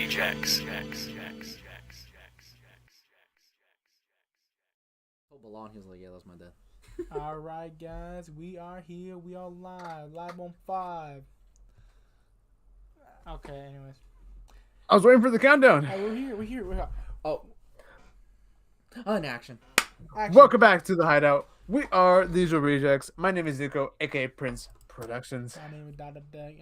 Rejects. Told Balon, he was like, yeah, that's my dad. All right, guys, we are here. We are live on 5. Okay, anyways. I was waiting for the countdown. Hey, we're here. Oh, in action. Welcome back to the Hideout. We are These Are Rejects. My name is Neco, aka Prince Productions. My name is Dada Doug.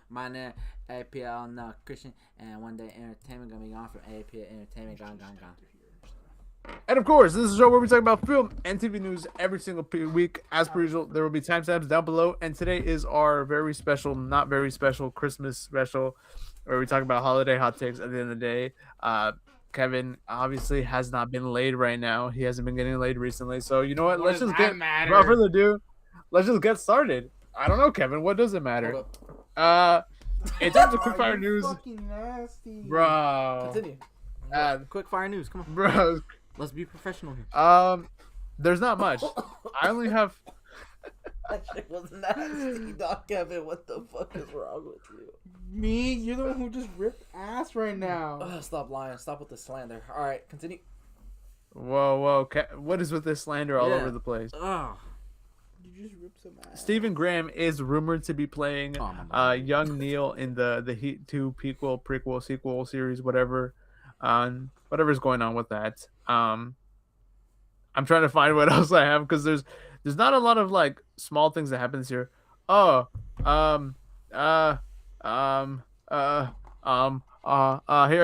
My name is APL, not Christian, and one day entertainment gonna be gone from APL Entertainment, gone. And of course, this is a show where we talk about film and TV news every single week. As per usual, there will be timestamps down below. And today is our very special, not very special, Christmas special, where we talk about holiday hot takes at the end of the day. Kevin obviously has not been laid right now. He hasn't been getting laid recently. So you know what? Let's just get, without further ado, let's just get started. I don't know, Kevin. What does it matter? In terms of quickfire news, Fucking nasty. bro. Continue. Quick fire news. Come on, Bro. let's be professional here. There's not much. I only have. That shit was nasty, Doc Kevin. What the fuck is wrong with you? Me? You're the one who just ripped ass right now. Stop lying. Stop with the slander. All right, continue. Whoa. What is with this slander all over the place? You just ripped some ass. Stephen Graham is rumored to be playing young Neil in the Heat 2 prequel, sequel series, whatever. Whatever's going on with that. I'm trying to find what else I have because there's not a lot of like small things that happens here. Here I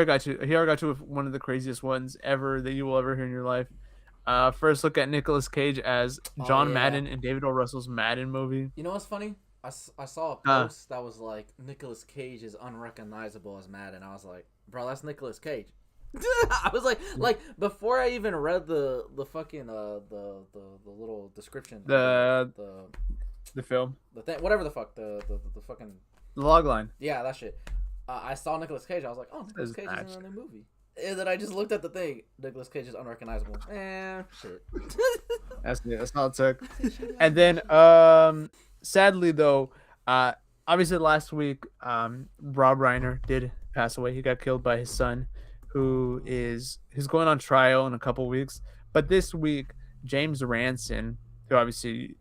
got you. Here I got you with one of the craziest ones ever that you will ever hear in your life. First look at Nicolas Cage as John Madden in David O. Russell's Madden movie. You know what's funny? I saw a post that was like, Nicolas Cage is unrecognizable as Madden. I was like, bro, that's Nicolas Cage. I was like before I even read the fucking the little description, the film, the thing, whatever the fuck, the fucking the log line. Yeah, that shit. I saw Nicolas Cage. I was like, oh, Nicolas Cage is in a new movie. And then I just looked at the thing. Nicolas Cage is unrecognizable. Shit. That's all it took. And then, sadly though, obviously last week, Rob Reiner did pass away. He got killed by his son, he's going on trial in a couple weeks. But this week, James Ranson, who obviously,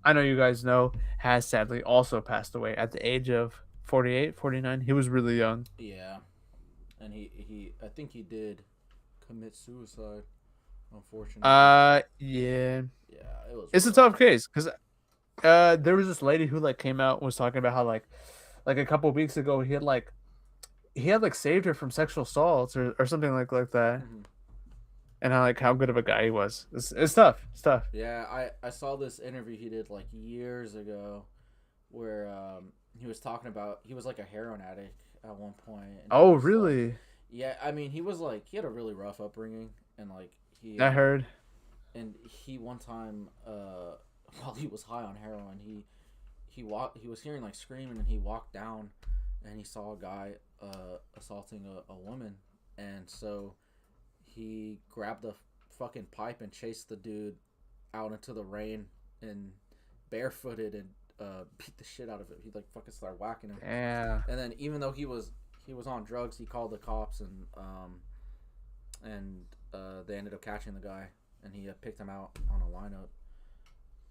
I know you guys know, has sadly also passed away at the age of 48, 49. He was really young. Yeah. And he I think he did commit suicide, unfortunately. Yeah. Yeah, it's a tough case because there was this lady who like came out and was talking about how like a couple of weeks ago he had saved her from sexual assaults or something like that. Mm-hmm. And how good of a guy he was. It's tough. It's tough. Yeah, I saw this interview he did like years ago where he was talking about he was like a heroin addict at one point. Oh, really? Like, yeah, I mean, he had a really rough upbringing, and like I heard. And he one time, while he was high on heroin, he was hearing like screaming, and he walked down, and he saw a guy assaulting a woman, and so he grabbed a fucking pipe and chased the dude out into the rain and barefooted and beat the shit out of it. He like fucking started whacking him. Yeah. And then even though he was on drugs, he called the cops and they ended up catching the guy and he picked him out on a lineup.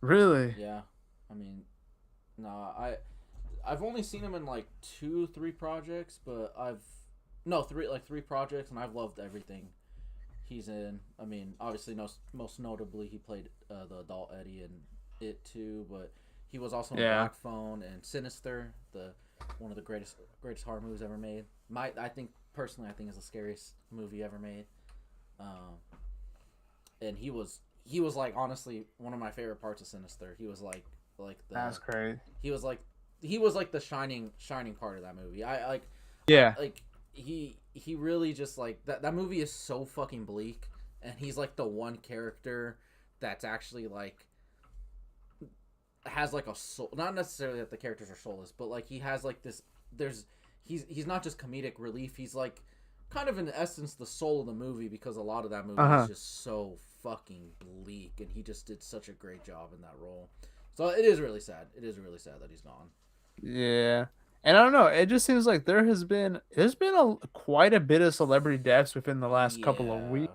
Really? Yeah. I mean, I've only seen him in like 2-3 projects, but three projects, and I've loved everything he's in. I mean, obviously, most notably, he played the adult Eddie in It too, but he was also in Black Phone and Sinister, one of the greatest horror movies ever made. I think is the scariest movie ever made. And he was like honestly one of my favorite parts of Sinister. He was like the That's great. He was like the shining part of that movie. He really just like that movie is so fucking bleak, and he's like the one character that's actually like has like a soul. Not necessarily that the characters are soulless, but like he has like this. He's not just comedic relief. He's like kind of in essence the soul of the movie, because a lot of that movie is just so fucking bleak, and he just did such a great job in that role. So it is really sad. It is really sad that he's gone. Yeah. And I don't know, it just seems like there's been quite a bit of celebrity deaths within the last couple of Yeah. weeks.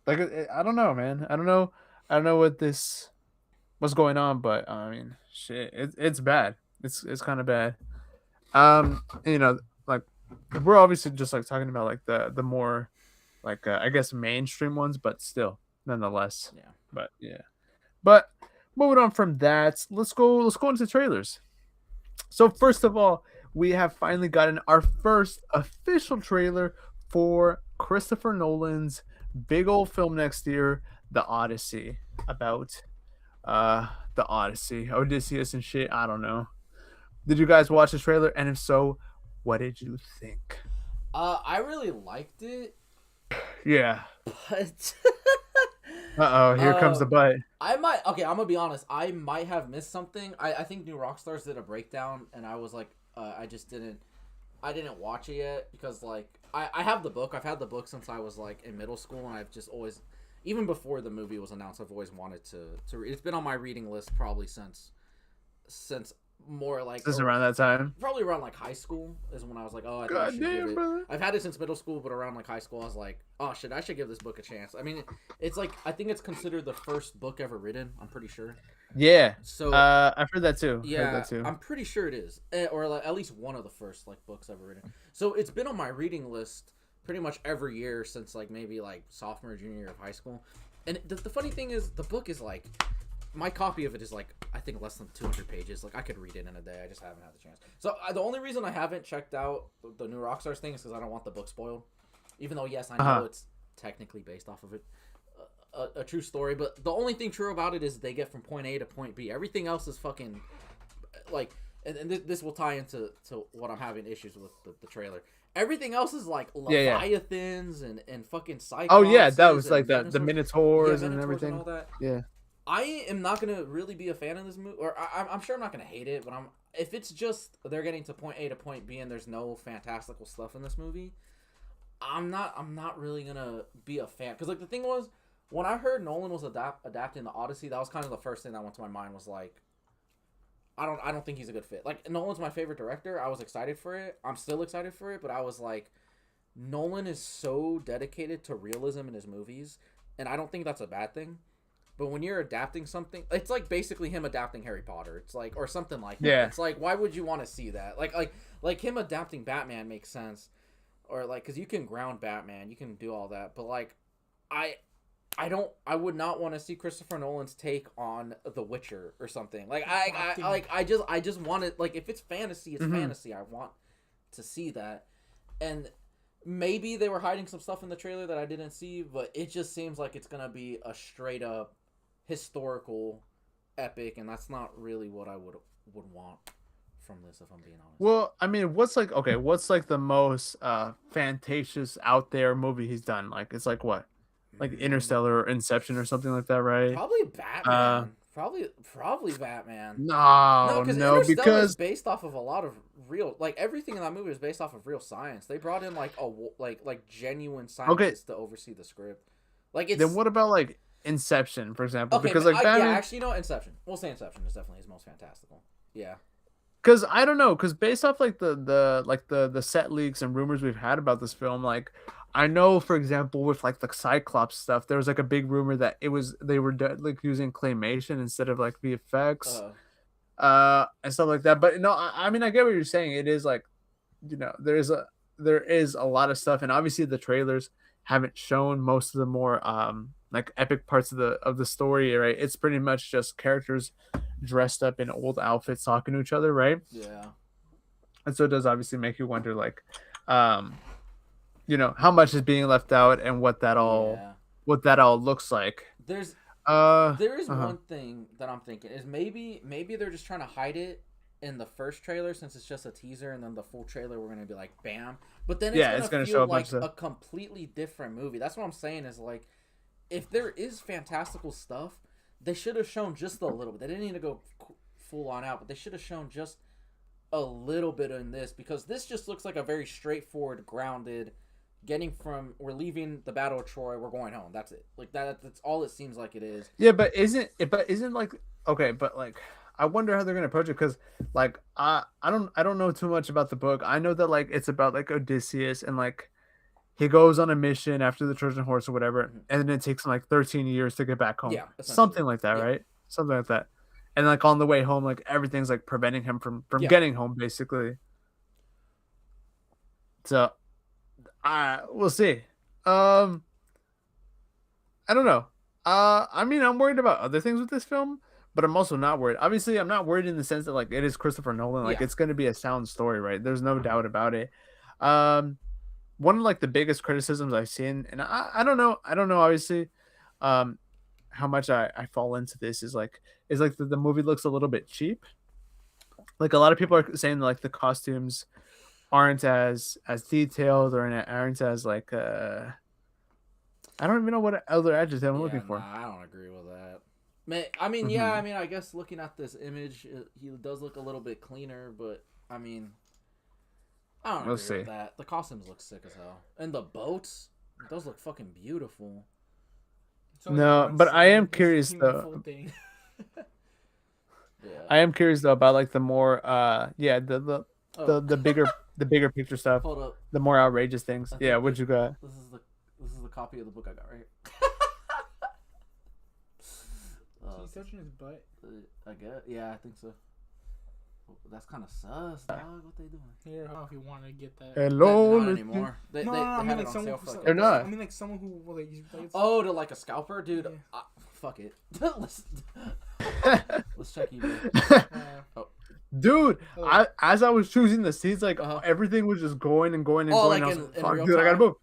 Like I don't know, man. I don't know what's going on, but I mean, shit, it's bad. It's kind of bad. Like we're obviously just like talking about like the more like I guess mainstream ones, but still, nonetheless. Yeah. But yeah, but moving on from that, let's go into trailers. So first of all, we have finally gotten our first official trailer for Christopher Nolan's big old film next year, The Odyssey, about the Odyssey, Odysseus and shit. I don't know. Did you guys watch the trailer? And if so, what did you think? I really liked it, Yeah. but Uh oh, here comes the um, butt. I might. Okay, I'm gonna be honest. I might have missed something. I think New Rockstars did a breakdown, and I was like, I just didn't. I didn't watch it yet because like I have the book. I've had the book since I was like in middle school, and I've just always, even before the movie was announced, I've always wanted to read. It's been on my reading list probably since more like This is around that time. probably around like high school is when I was like, oh, I think I God should give damn, it. brother. I've had it since middle school, but around like high school, I was like, oh shit, I should give this book a chance. I mean, it's like I think it's considered the first book ever written. I'm pretty sure. Yeah. So I've heard that too. Heard yeah, that too. I'm pretty sure it is, or like, at least one of the first like books ever written. So it's been on my reading list pretty much every year since like maybe like sophomore, junior year of high school. And the funny thing is, the book is like my copy of it is like I think less than 200 pages. Like I could read it in a day. I just haven't had the chance. So the only reason I haven't checked out the new Rockstars thing is because I don't want the book spoiled. Even though yes, I know it's technically based off of it, a true story. But the only thing true about it is they get from point A to point B. Everything else is fucking like, and this will tie into what I'm having issues with the trailer. Everything else is like leviathans and fucking cyclops. Oh yeah, that was like the Minotaurs and Minotaurs everything. and all that. Yeah. I am not gonna really be a fan of this movie, or I'm sure I'm not gonna hate it, but if it's just they're getting to point A to point B and there's no fantastical stuff in this movie, I'm not really gonna be a fan. Because like the thing was, when I heard Nolan was adapting the Odyssey, that was kind of the first thing that went to my mind was like, I don't think he's a good fit. Like Nolan's my favorite director. I was excited for it. I'm still excited for it, but I was like, Nolan is so dedicated to realism in his movies, and I don't think that's a bad thing. But when you're adapting something, it's like basically him adapting Harry Potter. It's like, or something like that. Yeah. It's like, why would you want to see that? Like him adapting Batman makes sense, or like, cause you can ground Batman, you can do all that. But like, I would not want to see Christopher Nolan's take on The Witcher or something. Like I just want it. Like if it's fantasy, it's fantasy. I want to see that, and maybe they were hiding some stuff in the trailer that I didn't see, but it just seems like it's gonna be a straight up historical epic, and that's not really what I would want from this, if I'm being honest. Well, I mean, what's like the most fantasious out there movie he's done? Like it's like what? Like Interstellar or Inception or something like that, right? Probably Batman. Probably Batman. No, Interstellar because is based off of a lot of real, like everything in that movie is based off of real science. They brought in like like genuine scientists to oversee the script. Like it's then what about like Inception, for example? okay, because like Batman, yeah, actually, Inception. We'll say Inception is definitely his most fantastical. Yeah. because I don't know, because based off like the set leaks and rumors we've had about this film, like I know, for example, with like the Cyclops stuff, there was like a big rumor that they were like using claymation instead of like VFX, and stuff like that. But no, I mean I get what you're saying. It is like, there is a lot of stuff, and obviously the trailers haven't shown most of the more like epic parts of the story, right? It's pretty much just characters dressed up in old outfits talking to each other, right? Yeah. And so it does obviously make you wonder, like, how much is being left out and what that all looks like. There is one thing that I'm thinking is maybe they're just trying to hide it in the first trailer since it's just a teaser, and then the full trailer we're gonna be like bam, but then it's gonna feel like a completely different movie. That's what I'm saying is like, if there is fantastical stuff, they should have shown just a little bit. They didn't need to go full on out, but they should have shown just a little bit in this, because this just looks like a very straightforward, grounded, we're leaving the Battle of Troy, we're going home. That's it. Like that's all it seems like it is. Yeah, but isn't like okay, but like I wonder how they're gonna approach it because like I don't know too much about the book. I know that like it's about like Odysseus and like he goes on a mission after the Trojan horse or whatever, Mhm. and then it takes him like 13 years to get back home. Yeah, essentially. Something like that, Yeah. right? Something like that. And like on the way home, like everything's like preventing him from Yeah. getting home, basically. So, we'll see. I don't know. I mean, I'm worried about other things with this film, but I'm also not worried. Obviously, I'm not worried in the sense that like it is Christopher Nolan. Like Yeah. it's going to be a sound story, right? There's no doubt about it. One of like the biggest criticisms I've seen, and I don't know, obviously, how much I fall into this is like the movie looks a little bit cheap. Like a lot of people are saying like the costumes aren't as detailed or aren't as like I don't even know what other adjective I'm looking for. Nah, I don't agree with that. I mean, yeah, I mean, I guess looking at this image, he does look a little bit cleaner, but I mean, I don't agree with that. The costumes look sick as hell, and the boats, those look fucking beautiful. No, but I am curious though. Yeah. I am curious though about like the more the bigger picture stuff. Hold up. The more outrageous things. Yeah, what you got? This is the copy of the book I got right here. He's touching his butt. I guess. Yeah, I think so. That's kind of sus, dog. What they doing? Here, if you want to get that. Hello. Not anymore. They I mean, had like it on someone. sale for like They're not. I mean, like someone who like. Oh, to like a scalper, dude. Yeah. Fuck it. let's check eBay. Dude, as I was choosing the seats, like everything was just going and going and going. Like I was like, fuck, dude, I gotta move.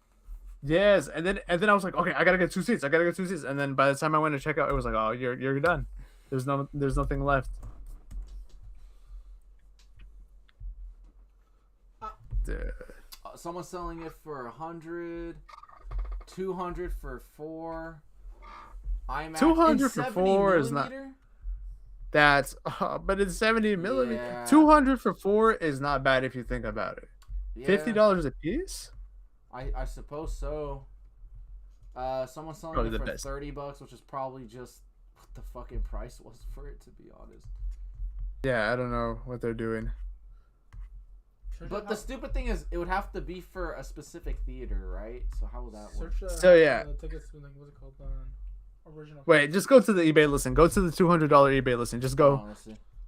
Yes, and then I was like, okay, I gotta get two seats. And then by the time I went to check out, it was like, oh, you're done. There's nothing left. Dude. Someone's selling it for 100, 200 for 4. IMAX 200 for 4 is not. That's but it's 70 millimeter. Yeah. 200 for 4 is not bad if you think about it. Yeah. $50 a piece. I suppose so. Someone's selling Probably it the for best. $30, which is probably just what the fucking price was for it, to be honest. Yeah, I don't know what they're doing. But the stupid thing is, it would have to be for a specific theater, right? So how would that work? So yeah. Tickets, like, what's it called? Original. Wait, just go to the eBay listing. Go to the $200 eBay listing. Just go.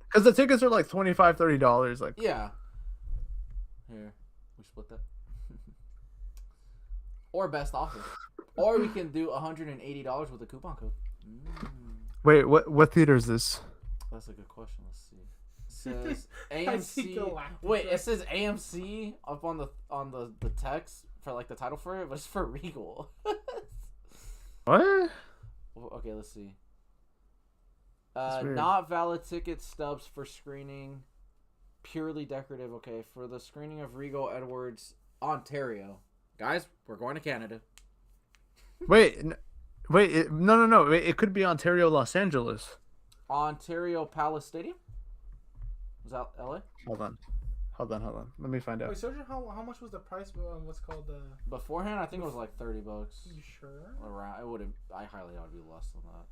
Because the tickets are like $25, $30. Like yeah. Here, we split that. Or best offer. Or we can do $180 with a coupon code. Wait, what theater is this? That's a good question. Let's see. It says AMC. Wait, it says AMC up on the text for like the title for it, but it's for Regal. What? Okay, let's see. Not valid ticket stubs for screening. Purely decorative. Okay, for the screening of Regal Edwards, Ontario. Guys, we're going to Canada. Wait, no. Wait, it could be Ontario, Los Angeles. Ontario Palace Stadium? Was that LA? Hold on. Let me find out. Wait, Sergio, how much was the price of what's called the... Beforehand, I think it was like $30. You sure? Around, I highly doubt it'd be less than that.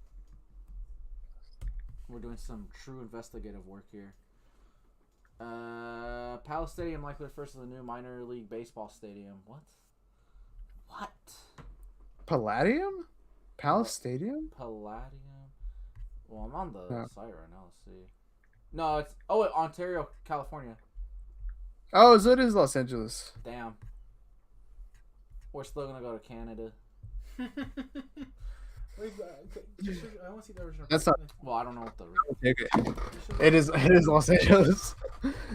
We're doing some true investigative work here. Palace Stadium likely refers to the new minor league baseball stadium. What? Palladium? Palace Stadium? Palladium? Well, I'm on the site right now. Let's see. No, it's... Oh, wait, Ontario, California. Oh, so it is Los Angeles. Damn. We're still going to go to Canada. Wait, I want to see the original. That's not... Well, I don't know what the... Take it. It is Los Angeles.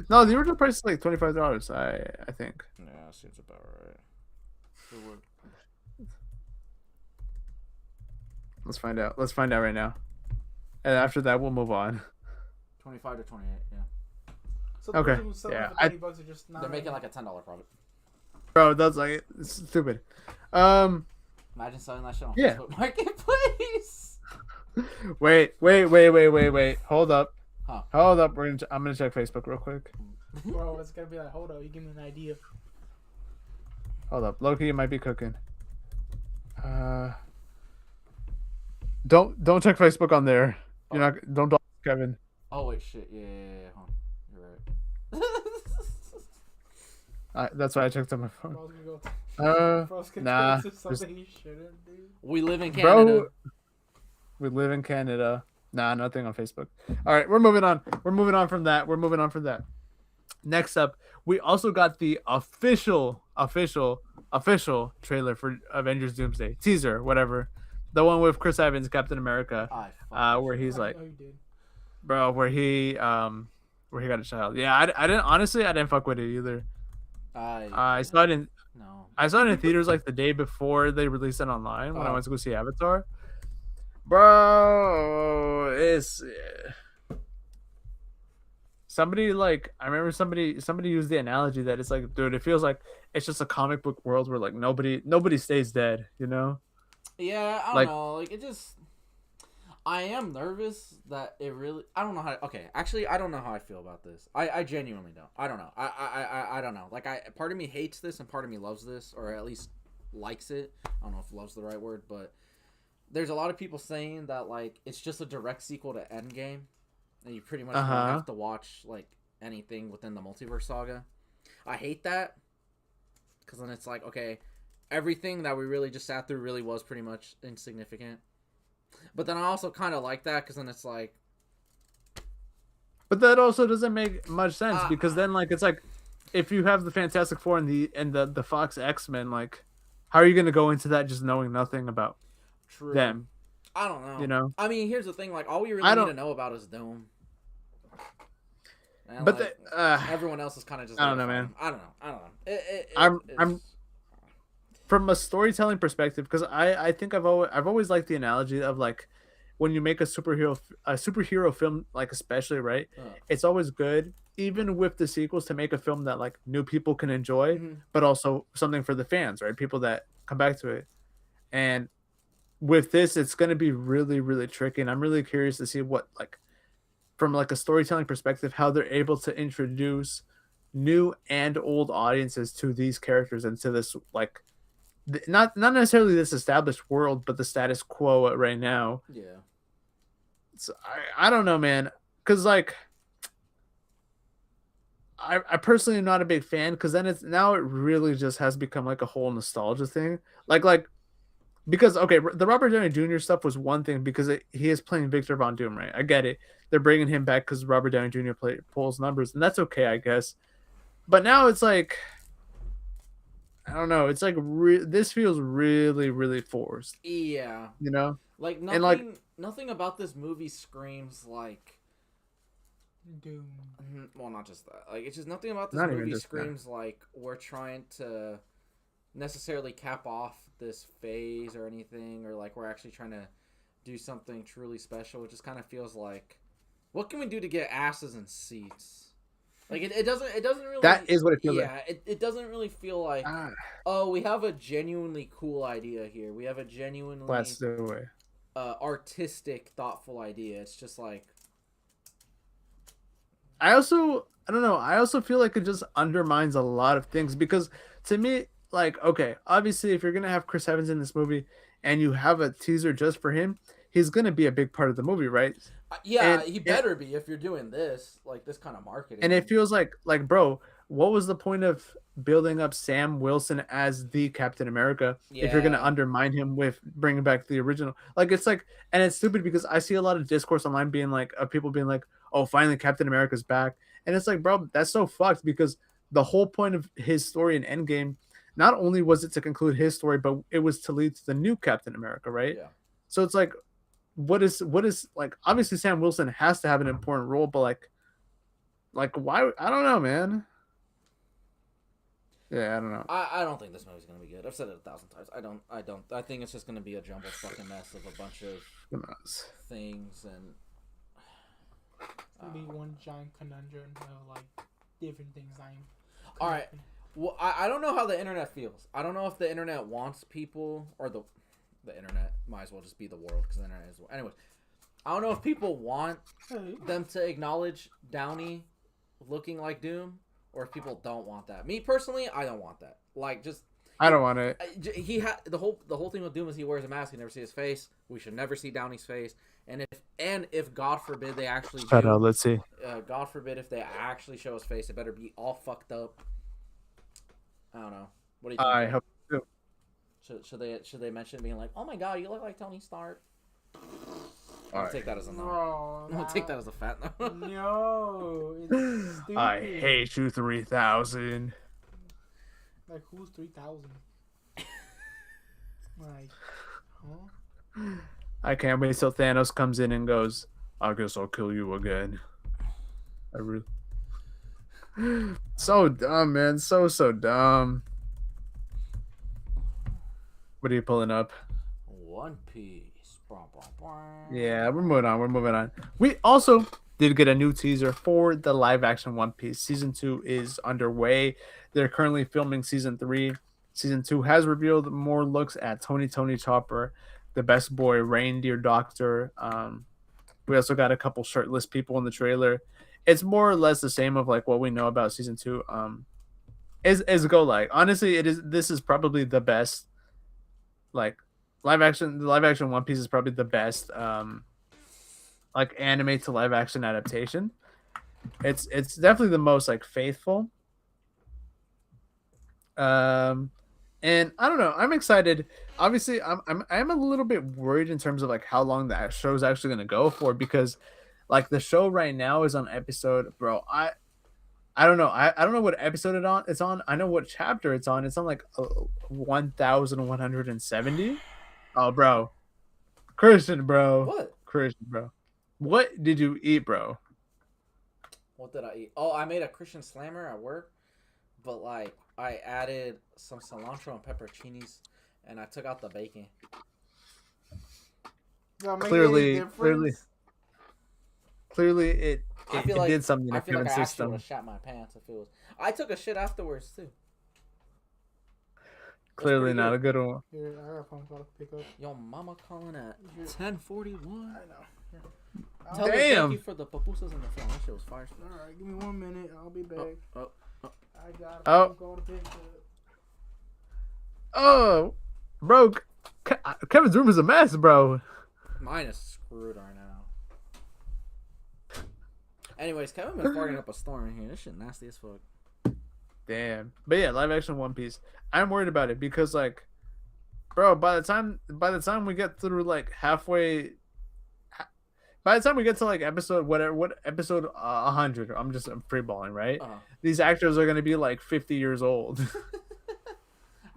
No, the original price is like $25, I think. Yeah, seems about right. Let's find out. Let's find out right now. And after that, we'll move on. 25 to 28, yeah. So okay. Yeah. $30 are just not they're making like a $10 profit. Bro, that's like it's stupid. Imagine selling that shit on Facebook Marketplace. Wait. Hold up. Huh. Hold up. I'm gonna check Facebook real quick. Bro, it's gonna be like, hold up, you give me an idea. Hold up. Loki, you might be cooking. Don't check Facebook on there. You're not. Don't Kevin. Oh wait, shit. Yeah. Hold on. You're right. That's why I checked on my phone. Bro's gonna go. Bro's gonna Nah. do something he shouldn't do. We live in Canada. Bro, we live in Canada. Nah, nothing on Facebook. All right, we're moving on. We're moving on from that. Next up, we also got the official trailer for Avengers Doomsday. Teaser, whatever. The one with Chris Evans, Captain America. Where he's like, bro, where he got a child. Yeah, I didn't fuck with it either. I saw it in theaters like the day before they released it online when I went to go see Avatar. Bro, it's somebody like I remember somebody used the analogy that it's like, dude, it feels like it's just a comic book world where like nobody stays dead, you know? Yeah, I don't know. Like it just, I am nervous that it really. I don't know how. Okay, actually, I don't know how I feel about this. I genuinely don't. I don't know. I don't know. Like part of me hates this and part of me loves this, or at least likes it. I don't know if love's the right word, but there's a lot of people saying that like it's just a direct sequel to Endgame, and you pretty much don't have to watch like anything within the multiverse saga. I hate that because then it's like, okay, everything that we really just sat through really was pretty much insignificant. But then I also kind of like that because then it's like, but that also doesn't make much sense because then like it's like if you have the Fantastic Four and the Fox X-Men, like how are you going to go into that just knowing nothing about them? I don't know. You know, I mean, here's the thing: like, all we really need to know about is Doom. And, but like, everyone else is kind of just. I don't know, man. I don't know. I'm from a storytelling perspective because I think I've always liked the analogy of like when you make a superhero film, like especially right, it's always good even with the sequels to make a film that like new people can enjoy, but also something for the fans, right? People that come back to it. And with this, it's going to be really, really tricky. And I'm really curious to see what, like, from like a storytelling perspective, how they're able to introduce new and old audiences to these characters and to this, like, not necessarily this established world, but the status quo right now. Yeah. So I don't know, man. Because, like, I personally am not a big fan because then it really just has become like a whole nostalgia thing. Like, because, okay, the Robert Downey Jr. stuff was one thing because he is playing Victor Von Doom, right? I get it. They're bringing him back because Robert Downey Jr. pulls numbers, and that's okay, I guess. But now it's like, I don't know. It's like this feels really, really forced. Yeah. You know? Like, nothing about this movie screams like Doom. Well, not just that. Like, it's just nothing about this movie screams like we're trying to necessarily cap off this phase or anything, or like we're actually trying to do something truly special. It just kind of feels like, what can we do to get asses in seats? Like it doesn't really. That is what it feels like. Yeah, it doesn't really feel like. Oh, we have a genuinely cool idea here. We have a genuinely artistic, thoughtful idea. It's just like. I don't know. I also feel like it just undermines a lot of things because to me, like, okay, obviously if you're going to have Chris Evans in this movie and you have a teaser just for him, he's going to be a big part of the movie, right? He better be if you're doing this, like this kind of marketing. And it feels like, bro, what was the point of building up Sam Wilson as the Captain America if you're going to undermine him with bringing back the original? Like, it's like, and it's stupid because I see a lot of discourse online being like, of people being like, oh, finally Captain America's back. And it's like, bro, that's so fucked because the whole point of his story in Endgame, not only was it to conclude his story, but it was to lead to the new Captain America, right? Yeah. So it's like, what is like, obviously Sam Wilson has to have an important role, but like why? I don't know, man. Yeah, I don't know. I don't think this movie's gonna be good. I've said it 1,000 times. I don't. I think it's just gonna be a jumbled fucking mess of a bunch of things and. Be one giant conundrum of like different things. All right. Well, I don't know how the internet feels. I don't know if the internet wants people or the internet might as well just be the world because the internet is. Anyways, I don't know if people want them to acknowledge Downey looking like Doom or if people don't want that. Me personally, I don't want that. Like, just I don't want it. He had the whole thing with Doom is he wears a mask. You never see his face. We should never see Downey's face. And if God forbid they actually Shut up. Let's see. God forbid if they actually show his face, it better be all fucked up. I don't know. What do you think? I hope so. Should they mention being like, oh my God, you look like Tony Stark? All I'll take that as a no. Bro, I'll take that as a fat no. No, it's stupid. I hate you 3000. Like, who's 3000? Like, huh? I can't wait till Thanos comes in and goes, I guess I'll kill you again. I really... So dumb, man. So dumb. What are you pulling up? One Piece. Yeah, we're moving on. We also did get a new teaser for the live action One Piece. Season 2 is underway. They're currently filming season 3. Season 2 has revealed more looks at Tony Chopper, the best boy, Reindeer Doctor. We also got a couple shirtless people in the trailer. It's more or less the same of like what we know about season 2. Is go like honestly, this is probably the best like live action One Piece is probably the best like anime to live action adaptation. It's definitely the most like faithful. And I don't know, I'm excited. Obviously, I'm a little bit worried in terms of like how long that show's actually going to go for, because like the show right now is on episode, bro. I don't know. I don't know what episode it's on. I know what chapter it's on. It's on like 1170. Oh, bro. Christian, bro. What? Christian, bro. What did you eat, bro? What did I eat? Oh, I made a Christian slammer at work, but like I added some cilantro and pepperoncinis, and I took out the bacon. Clearly, it did something. I feel like I actually would have shat my pants if it was. I took a shit afterwards too. Clearly not a good one. Here, I got a phone call to pick up. Yo, mama calling at 10:41. I know. Tell me thank you for the pupusas in the phone. That shit was fire. All right, give me 1 minute. I'll be back. I got Oh. I'm going to pick up. Oh, bro. Kevin's room is a mess, bro. Mine is screwed right now. Anyways, Kevin been farting up a storm in here. This shit nasty as fuck. Damn. But yeah, live action One Piece. I'm worried about it because like, bro, by the time we get through like halfway, by the time we get to like episode 100, I'm freeballing, right? These actors are gonna be like 50 years old.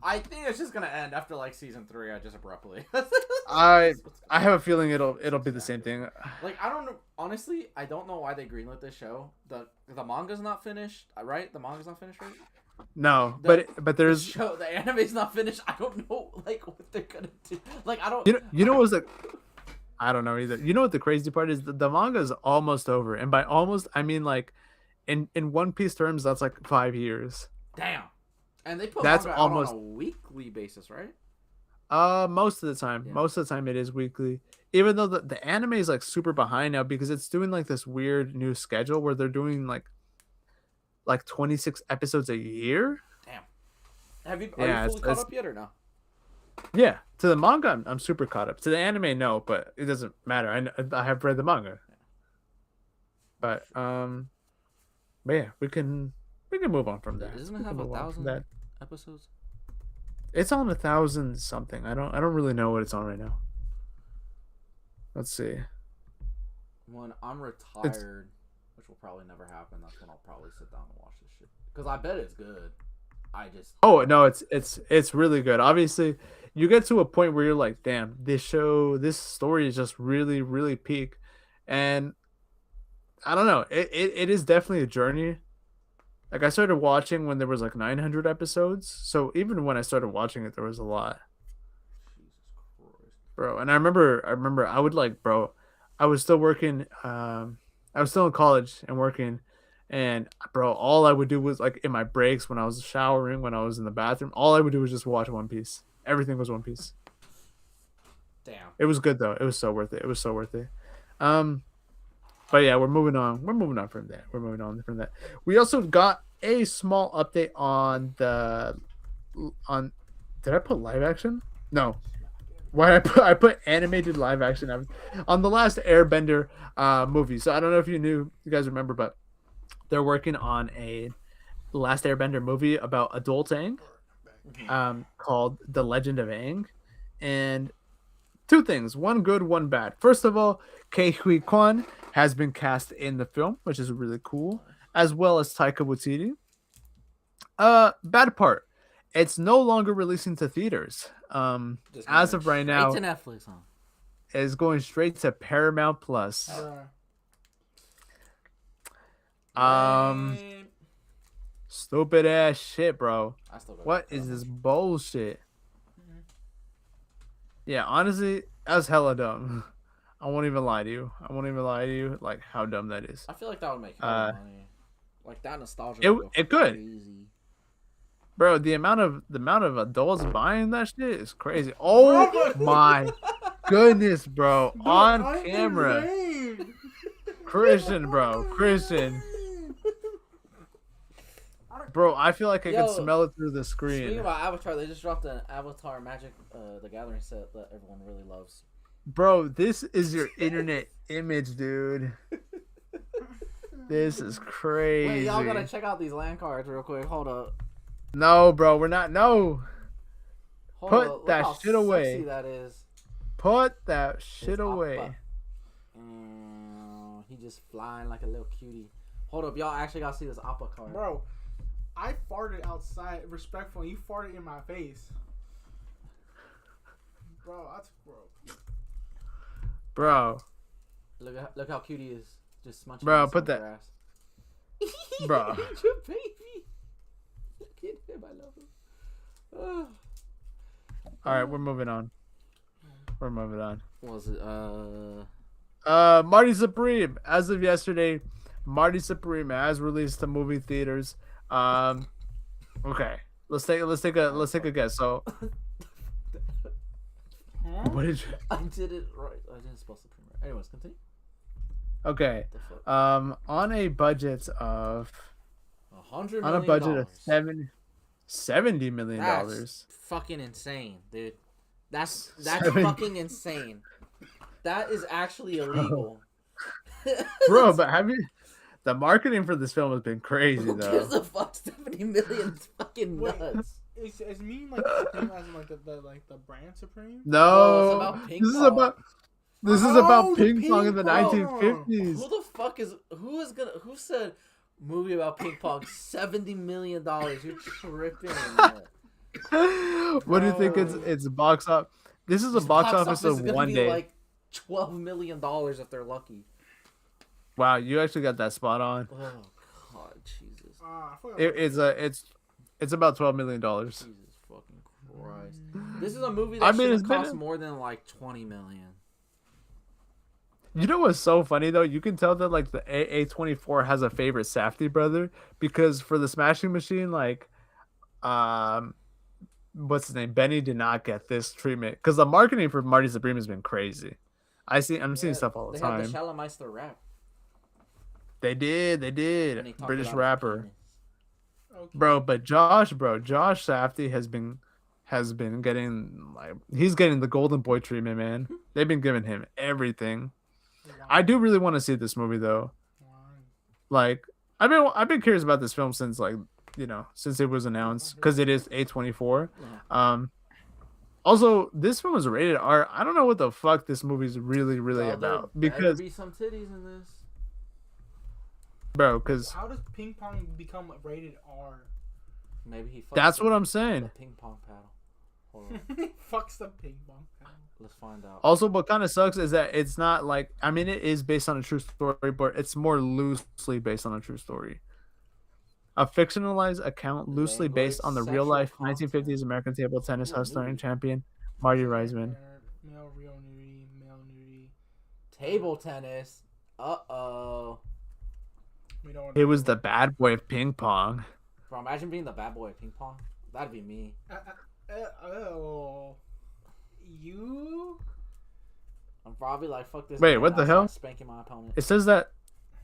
I think it's just gonna end after like season 3. Just abruptly. I have a feeling it'll be the same thing. Like I don't know. Honestly, I don't know why they greenlit this show. The manga's not finished, right? The manga's not finished, right? No, but there's the anime's not finished. I don't know like what they're gonna do. Like I don't. You know what was like. I don't know either. You know what the crazy part is? The manga is almost over, and by almost I mean like, in One Piece terms, that's like 5 years. Damn. And they put that's manga almost out on a weekly basis, right? Most of the time. Yeah. Most of the time it is weekly. Even though the anime is like super behind now because it's doing like this weird new schedule where they're doing like 26 episodes a year. Damn. Are you fully caught up yet or no? Yeah. To the manga, I'm super caught up. To the anime, no, but it doesn't matter. I have read the manga. But yeah, we can move on from that. Doesn't it have 1,000 episodes? It's on 1,000 something. I don't really know what it's on right now. Let's see. When I'm retired, which will probably never happen, that's when I'll probably sit down and watch this shit. Because I bet it's good. Oh no, it's really good. Obviously, you get to a point where you're like, damn, this story is just really, really peak. And I don't know. It is definitely a journey. Like I started watching when there was like 900 episodes. So even when I started watching it, there was a lot. Jesus Christ. Bro, and I remember I would like, bro, I was still working, I was still in college and working, and bro, all I would do was like in my breaks when I was showering, when I was in the bathroom, all I would do was just watch One Piece. Everything was One Piece. Damn. It was good though. It was so worth it. But yeah, we're moving on. We're moving on from that. We also got a small update on Did I put live action? No. Why I put animated live action on the last Airbender movie. So I don't know if you guys remember, but they're working on a Last Airbender movie about adult Aang, called The Legend of Aang, and two things, one good, one bad. First of all, Ke Huy Quan has been cast in the film, which is really cool, as well as Taika Waititi. Bad part, it's no longer releasing to theaters. As of right now, to Netflix, huh? Is going straight to Paramount Plus. Stupid ass shit, bro. What is this bullshit? Yeah, honestly, that's hella dumb. I won't even lie to you. Like how dumb that is. I feel like that would make money. Like that nostalgia. It could. Bro, the amount of adults buying that shit is crazy. Oh my goodness, bro. On camera. Christian. Bro, I feel like I can smell it through the screen. Speaking about Avatar, they just dropped an Avatar Magic the Gathering set that everyone really loves. Bro, this is your internet image, dude. This is crazy. Wait, y'all gotta check out these land cards real quick. Hold up. No, bro, we're not. No. Put that shit away. That is. Put that shit away. He just flying like a little cutie. Hold up, y'all actually gotta see this Appa card. Bro, I farted outside, respectfully. You farted in my face. Bro, that's gross. Bro. Look how cute he is. Just munching bro, on put that. Grass. Bro. Your baby. Look at him, I love him. Alright, we're moving on. What was it? Marty Supreme. As of yesterday, Marty Supreme has released to movie theaters. Okay. Let's take a guess. So what did you... I did it right. I didn't spell Supreme right. Anyways, continue. Okay. On a budget of $100 million. On a budget of $70 million. That's fucking insane, dude. That's fucking insane. That is actually illegal. Bro, but have you... The marketing for this film has been crazy, though. Who gives a fuck? 70 million is fucking nuts. Is me like the thing as the brand Supreme? No, this is about ping pong in the 1950s. Who said movie about ping pong? $70 million. You're tripping. What do you think it's box office? This is a box office of one day. Like $12 million if they're lucky. Wow, you actually got that spot on. Oh God, Jesus! It's about $12 million. Jesus fucking Christ! This is a movie that should cost more than like $20 million. You know what's so funny though? You can tell that like the A24 has a favorite Safdie brother because for the Smashing Machine, like, what's his name? Benny did not get this treatment because the marketing for Marty Supreme has been crazy. I'm seeing stuff all the time. They had the Shallameister rap. They did. British rapper. Okay. Bro, but Josh Safdie has been getting he's getting the golden boy treatment, man. They've been giving him everything. Wow. I do really want to see this movie though. Wow. Like I've been curious about this film since since it was announced because it is A24. Yeah. Also, this film was rated R. I don't know what the fuck this movie's really about because there be some titties in this. Bro, because how does ping pong become rated R? Maybe he fucks That's what I'm saying. The ping pong paddle. Hold on. He fucks the ping pong paddle. Let's find out. Also, what kind of sucks is that it's not like it is based on a true story, but it's more loosely based on a true story. A fictionalized account loosely based on the real life 1950s American table tennis hustler and champion Marty Reisman. Male nudity. Table tennis. Uh-oh. It was the bad boy of ping pong. Bro, imagine being the bad boy of ping pong. That'd be me. You? I'm probably like, fuck this. Wait, what the hell? Spanking my opponent. It says that.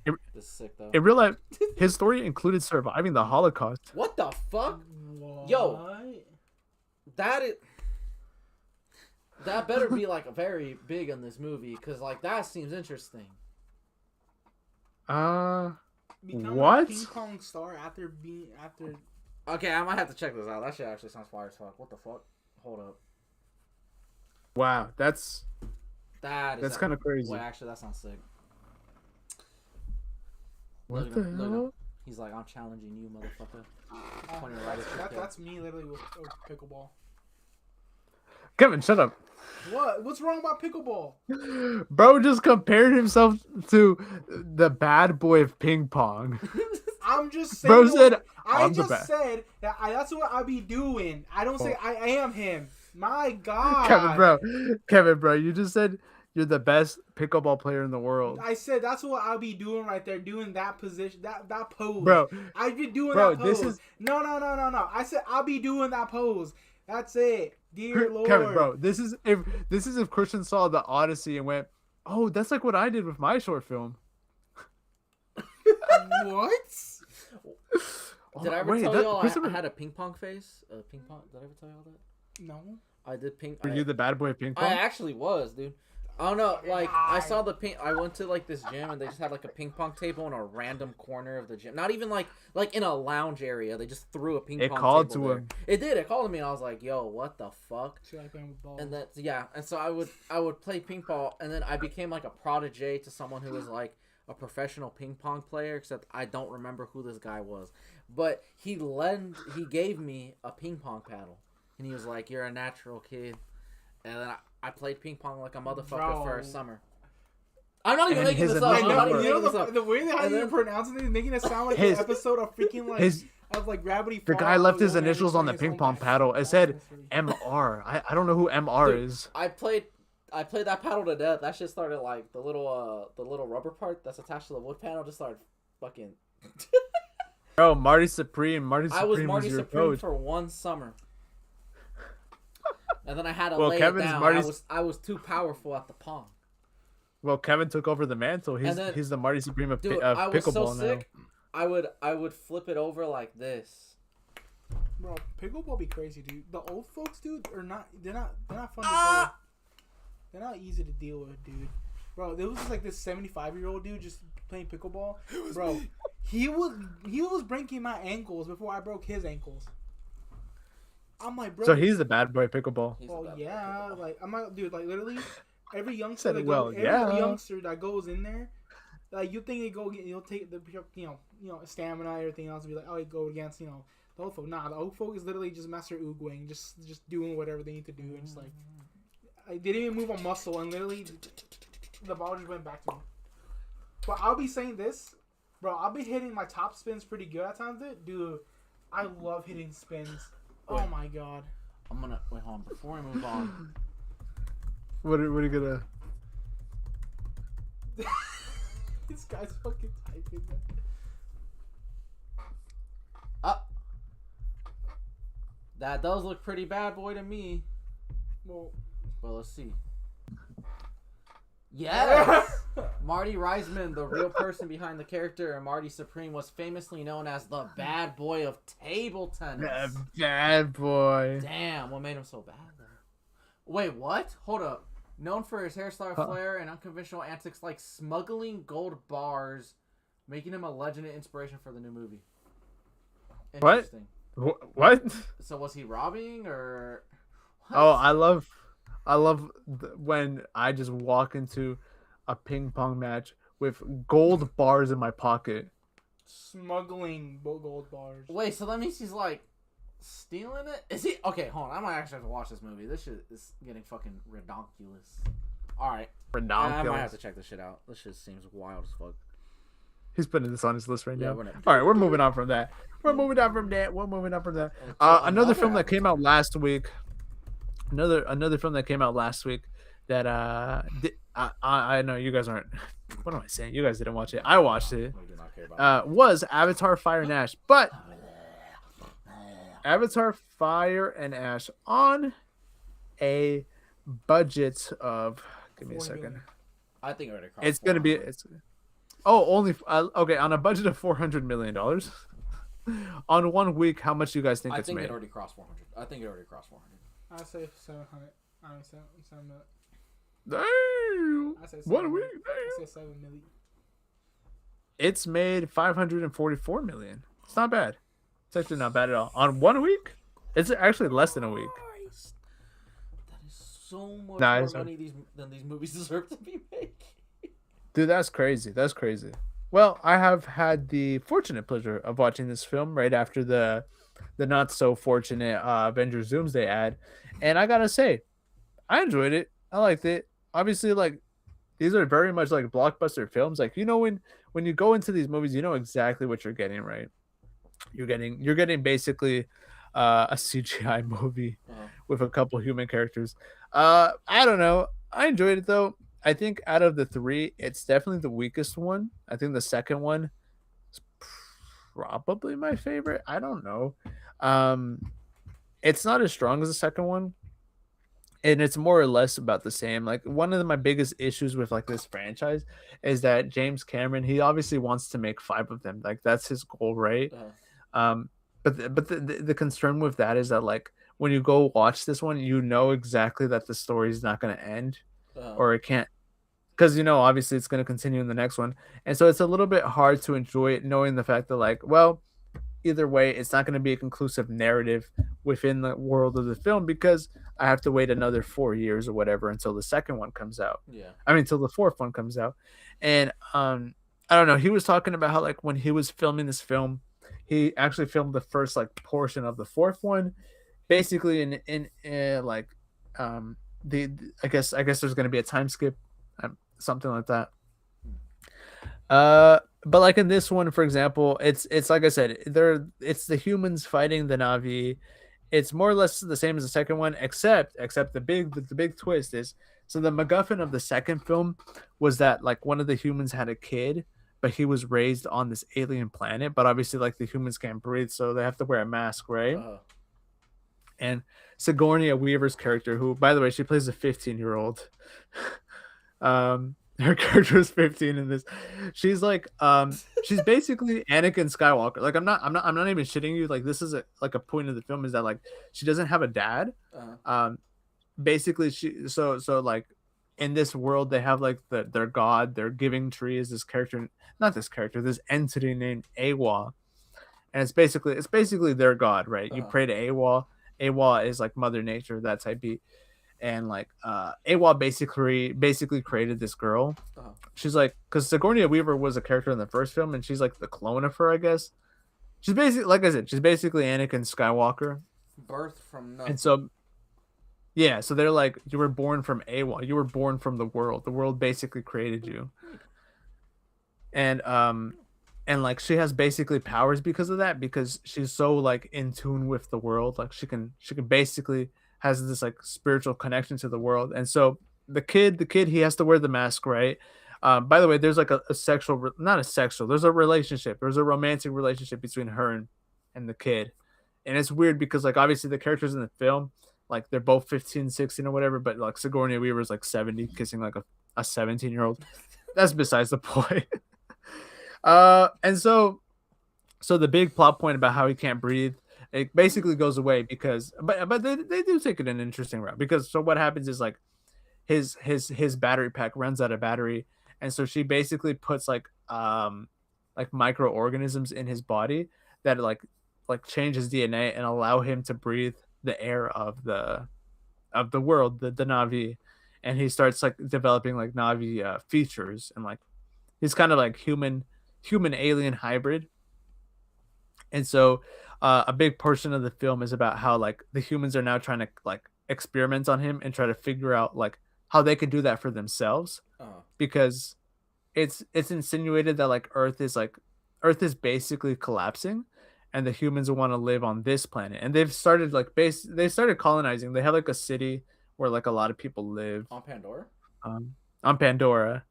This is sick though. In real life, his story included surviving the Holocaust. What the fuck? What? Yo. That better be like very big in this movie, because like that seems interesting. Become what? a ping pong star after. Okay, I might have to check this out. That shit actually sounds fire as fuck. What the fuck? Hold up. Wow, that's That's kind of crazy. Wait, actually, that sounds sick. What Look the at him, look at hell? him. He's like, I'm challenging you, motherfucker. Pointing right at your kid. That's me literally with pickleball. Kevin, shut up. What? What's wrong about pickleball? Bro just compared himself to the bad boy of ping pong. I'm just saying. Bro said, I I'm the just best. said that that's what I be doing. I don't say I am him. My God. Kevin, bro, you just said you're the best pickleball player in the world. I said that's what I'll be doing right there, doing that position, that pose. Bro, I've been doing bro, that pose. this is No. I said I'll be doing that pose. That's it. Dear Lord. Kevin, bro, this is if Christian saw the Odyssey and went, "Oh, that's like what I did with my short film." What? Did I ever tell y'all I had a ping pong face? Ping pong? Did I ever tell y'all that? No. I did ping. Were you the bad boy of ping pong? I actually was, dude. I don't know. Like, I saw the ping. I went to like this gym and they just had like a ping pong table in a random corner of the gym. Not even like in a lounge area. They just threw a ping pong. It called table to there. him. It did. It called to me and I was like, "Yo, what the fuck?" She like playing with balls. And that and so I would play ping pong and then I became like a protege to someone who was like a professional ping pong player. Except I don't remember who this guy was, but he gave me a ping pong paddle and he was like, "You're a natural kid." And then I played ping pong like a motherfucker for a summer. I'm not even making this up. I know, the way that how you pronouncing it is making it sound like an episode of freaking like of like Gravity Falls. The guy left his initials on the ping pong paddle. It said MR. I don't know who MR is. I played that paddle to death. That shit started like the little rubber part that's attached to the wood panel just started fucking. Bro, Marty Supreme. I was Marty your Supreme coach. for one summer. And then I had to lay Kevin's it down. Marty's... I was too powerful at the pong. Well, Kevin took over the mantle. He's the Marty Supreme of dude, I was pickleball so sick, I would flip it over like this. Bro, pickleball be crazy, dude. The old folks, dude, are not. They're not fun to deal with. They're not easy to deal with, dude. Bro, there was just like this 75-year-old dude just playing pickleball. Bro, he was breaking my ankles before I broke his ankles. I'm like, bro. So he's the bad boy pickleball. Well, yeah, like I'm like, dude, like literally, every youngster Said, that every youngster that goes in there, like you think you'll take the stamina and everything else, and be like, oh, you go against the old folk. Nah, the old folk is literally just Master Oogwing, just doing whatever they need to do, and just like they didn't even move a muscle, and literally the ball just went back to me. But I'll be saying this, bro. I'll be hitting my top spins pretty good at times, dude. I love hitting spins. Oh my God. I'm gonna wait. Hold on. Before we move on. What are you gonna? This guy's fucking typing. That does look pretty bad boy to me. Well, let's see. Yes! Marty Reisman, the real person behind the character, and Marty Supreme was famously known as the bad boy of table tennis. The bad boy. Damn, what made him so bad, though? Wait, what? Hold up. Known for his hairstyle flair and unconventional antics like smuggling gold bars, making him a legend and inspiration for the new movie. Interesting. What? So was he robbing or? What? Oh, I love when I just walk into a ping pong match with gold bars in my pocket. Smuggling gold bars. Wait, so that means he's like stealing it? Is he? Okay, hold on. I might actually have to watch this movie. This shit is getting fucking redonkulous. All right. Redonkulous. I might have to check this shit out. This shit seems wild as fuck. He's putting this on his list right now. All right, we're moving on from that. Another film that came out last week. Another film that came out last week that I know you guys aren't. What am I saying? You guys didn't watch it. I watched it. Was Avatar: Fire and Ash, but Avatar: Fire and Ash on a budget of. Give me a second. I think already. It's gonna be. Only okay on a budget of $400 million. On 1 week, how much do you guys think I it's think made? it already crossed 400. I think it already crossed 400. I say 700. I mean, 7 million. Damn. I say 1 7 week. million. Damn. I say 7 million. It's made 544 million. It's not bad. It's actually not bad at all. On 1 week, it's actually less than a week. Christ. That is so much Nah, more it's- money than these movies deserve to be making. Dude, that's crazy. That's crazy. Well, I have had the fortunate pleasure of watching this film right after the not so fortunate Avengers Doomsday ad, and I gotta say, I enjoyed it. I liked it. Obviously, like these are very much like blockbuster films. Like when you go into these movies, you know exactly what you're getting, right? You're getting basically a CGI movie Uh-huh. with a couple human characters. I don't know. I enjoyed it though. I think out of the three, it's definitely the weakest one. I think the second one is probably my favorite. I don't know. Um, it's not as strong as the second one, and it's more or less about the same. Like one of my biggest issues with like this franchise is that James Cameron, he obviously wants to make five of them. Like that's his goal, right? Uh-huh. But the concern with that is that like when you go watch this one, you know exactly that the story is not going to end, Uh-huh. or it can't, because you know obviously it's going to continue in the next one, and so it's a little bit hard to enjoy it knowing the fact that like, well, either way it's not going to be a conclusive narrative within the world of the film because I have to wait another 4 years or whatever until the second one comes out. Yeah. I mean, until the fourth one comes out. And I don't know. He was talking about how like when he was filming this film, he actually filmed the first like portion of the fourth one, basically in like I guess there's gonna be a time skip, something like that. But like in this one, for example, it's like I said, it's the humans fighting the Navi. It's more or less the same as the second one, except the big twist is, so the MacGuffin of the second film was that like one of the humans had a kid, but he was raised on this alien planet. But obviously, like the humans can't breathe, so they have to wear a mask, right? Uh-huh. And Sigourney Weaver's character, who by the way, she plays a 15-year-old. Her character is 15 in this. She's like she's basically Anakin Skywalker. Like I'm not even shitting you. Like this is like a point of the film is that like she doesn't have a dad. Uh-huh. Basically she so like in this world they have like their god, their giving tree is this character, not this character, this entity named Awa. And it's basically their god, right? You Uh-huh. pray to Awa. Awa is like Mother Nature, that type beat. And like Awa basically created this girl. Uh-huh. She's like, because Sigourney Weaver was a character in the first film, and she's like the clone of her, I guess. She's basically, like I said, she's basically Anakin Skywalker. Birth from nothing. And so yeah, so they're like, you were born from Awa, you were born from the world basically created you. And like she has basically powers because of that, because she's so like in tune with the world. Like she can basically has this like spiritual connection to the world. And so the kid he has to wear the mask, right? By the way, there's like a sexual, not a sexual, there's a relationship, there's a romantic relationship between her and the kid. And it's weird because like obviously the characters in the film, like they're both 15, 16 or whatever, but like Sigourney Weaver's like 70 kissing like a 17-year-old. That's besides the point. And so the big plot point about how he can't breathe, it basically goes away because but they do take it an interesting route, because so what happens is like his battery pack runs out of battery, and so she basically puts like microorganisms in his body that like change his DNA and allow him to breathe the air of the world, the Navi. And he starts like developing like Navi features, and like he's kind of like human alien hybrid. And so a big portion of the film is about how like the humans are now trying to like experiment on him and try to figure out like how they can do that for themselves. Uh-huh. Because it's insinuated that like Earth is basically collapsing, and the humans want to live on this planet. And they've started like they started colonizing. They have like a city where like a lot of people live On Pandora? on Pandora.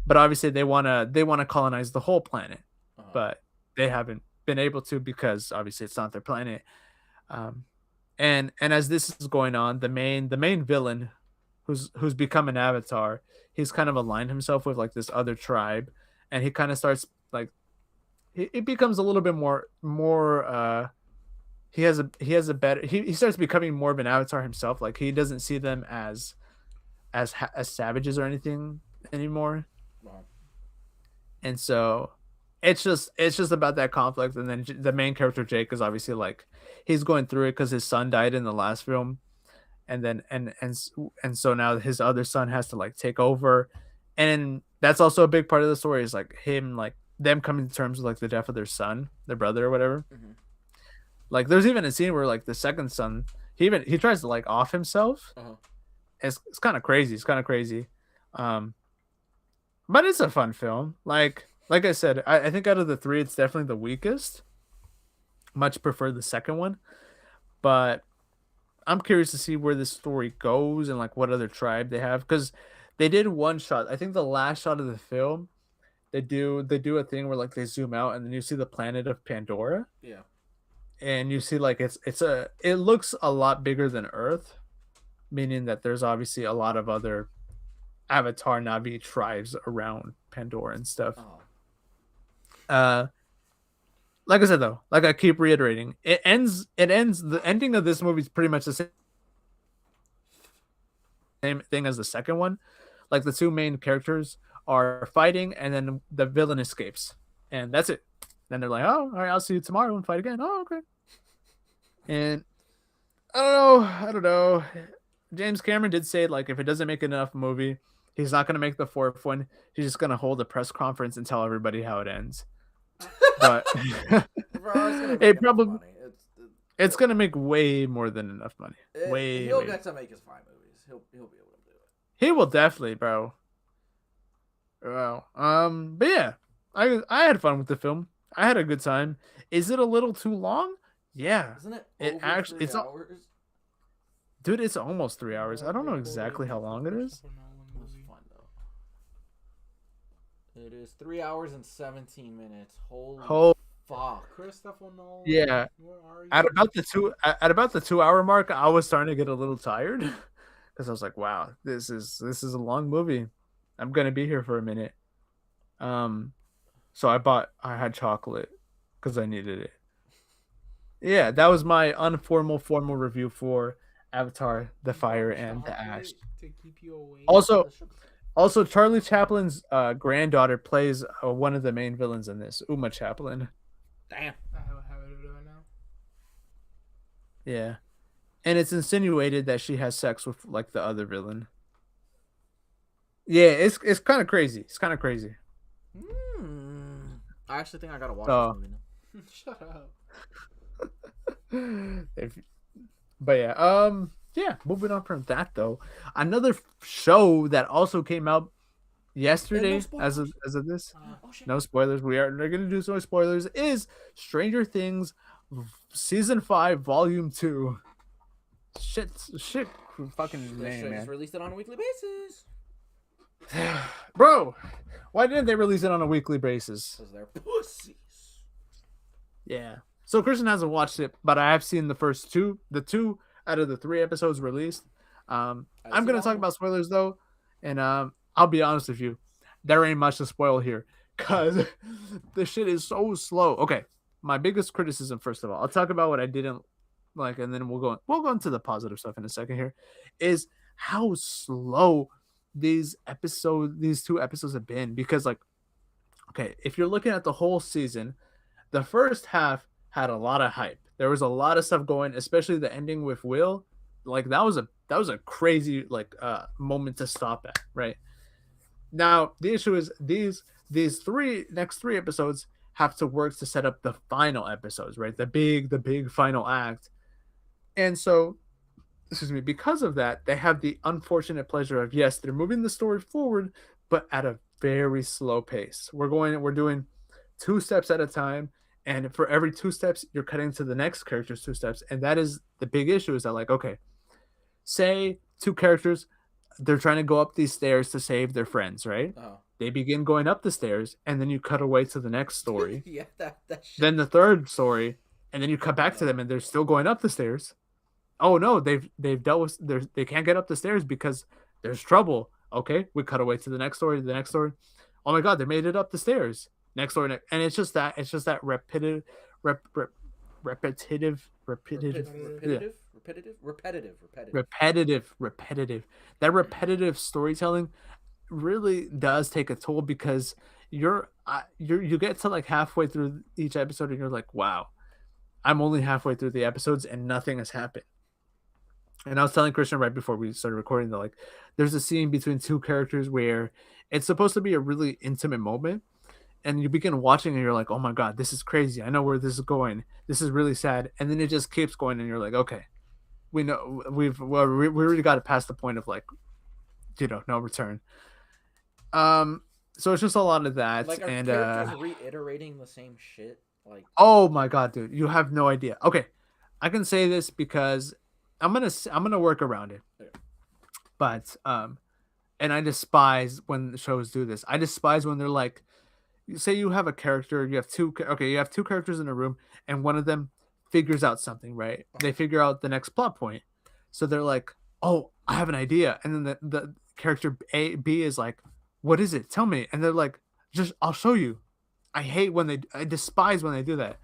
But obviously they want to colonize the whole planet. Uh-huh. But they haven't been able to, because obviously it's not their planet. And as this is going on, the main villain, who's become an avatar, he's kind of aligned himself with like this other tribe, and he kind of starts like it becomes a little bit more. He has a better. He starts becoming more of an avatar himself. Like he doesn't see them as savages or anything anymore. Wow. And so it's just about that conflict. And then the main character Jake is obviously like he's going through it because his son died in the last film, and then and so now his other son has to like take over, and that's also a big part of the story is like him like them coming to terms with like the death of their son, their brother or whatever. Mm-hmm. Like there's even a scene where like the second son he tries to like off himself. Uh-huh. It's kind of crazy. It's kind of crazy. But it's a fun film. Like I said, I think out of the three, it's definitely the weakest. Much prefer the second one, but I'm curious to see where this story goes and like what other tribe they have because they did one shot. I think the last shot of the film, they do a thing where like they zoom out and then you see the planet of Pandora Yeah. and you see like it looks a lot bigger than Earth, meaning that there's obviously a lot of other Avatar Navi tribes around Pandora and stuff. Oh. Like I said though, like I keep reiterating, the ending of this movie is pretty much the same thing as the second one. Like the two main characters are fighting and then the villain escapes. And that's it. Then they're like, "Oh, all right, I'll see you tomorrow and fight again." Oh, okay. And I don't know. James Cameron did say like if it doesn't make enough movie, he's not gonna make the fourth one. He's just gonna hold a press conference and tell everybody how it ends. But it probably it's gonna make way more than enough money. He'll get to make his 5 movies. He'll be able to do it. He will definitely, bro. Well, but yeah, I had fun with the film. I had a good time. Is it a little too long? Yeah. Isn't it? It Over actually 3 it's hours. dude, it's almost 3 hours. I don't know exactly how long it is. It was fun though. It is 3 hours and 17 minutes. Holy fuck! Christopher Nolan. Yeah. Where are you? At about the 2 hour mark, I was starting to get a little tired because I was like, "Wow, this is a long movie. I'm gonna be here for a minute." So I had chocolate because I needed it. Yeah, that was my formal review for Avatar: The Fire and the Ash. To keep you awake. Also, Charlie Chaplin's granddaughter plays one of the main villains in this, Uma Chaplin. Damn. I have it right now. Yeah, and it's insinuated that she has sex with like the other villain. Yeah, it's kind of crazy. It's kind of crazy. I actually think I gotta watch this movie now. Shut up. But yeah, moving on from that though, another show that also came out yesterday as of this. No spoilers. They're gonna do some spoilers. Is Stranger Things season 5 volume 2? Shit, fucking They name, should man. just release it on a weekly basis. Bro, why didn't they release it on a weekly basis? Because they're pussies. Yeah. So Christian hasn't watched it, but I have seen the first two out of the 3 episodes released. I'm gonna talk about spoilers though, and I'll be honest with you, there ain't much to spoil here, cause the shit is so slow. Okay, my biggest criticism, first of all, I'll talk about what I didn't like, and then we'll go into the positive stuff in a second here, is how slow these 2 episodes have been. Because like, okay, if you're looking at the whole season, the first half had a lot of hype. There was a lot of stuff going, especially the ending with Will. Like that was a crazy like moment to stop at, right? Now the issue is these next three episodes have to work to set up the final episodes, right? The big final act. And so, excuse me, because of that, they have the unfortunate pleasure of, yes, they're moving the story forward, but at a very slow pace. We're doing 2 steps at a time. And for every 2 steps, you're cutting to the next character's 2 steps. And that is the big issue, is that like, okay, say 2 characters, they're trying to go up these stairs to save their friends, right? Oh. They begin going up the stairs, and then you cut away to the next story. Yeah, that shit. Then the third story, and then you cut back to them, and they're still going up the stairs. Oh no, they've dealt with they can't get up the stairs because there's trouble. Okay, we cut away to the next story, Oh my god, they made it up the stairs. next door, and it's just that repetitive, repetitive, yeah, repetitive. That repetitive storytelling really does take a toll because you get to like halfway through each episode and you're like, wow, I'm only halfway through the episodes and nothing has happened. And I was telling Christian right before we started recording that like there's a scene between two characters where it's supposed to be a really intimate moment, and you begin watching and you're like, oh my god, this is crazy. I know where this is going. This is really sad. And then it just keeps going and you're like, okay, we know we already got it past the point of like, no return. So it's just a lot of that. Like, are and characters reiterating the same shit? Like, oh my god, dude, you have no idea. Okay, I can say this because I'm gonna work around it. Yeah. But and I despise when the shows do this. I despise when they're like, say you have a character, you have two characters in a room, and one of them figures out something, right? They figure out the next plot point, so they're like, oh, I have an idea, and then the character B is like, what is it? Tell me. And they're like, just I'll show you. I despise when they do that.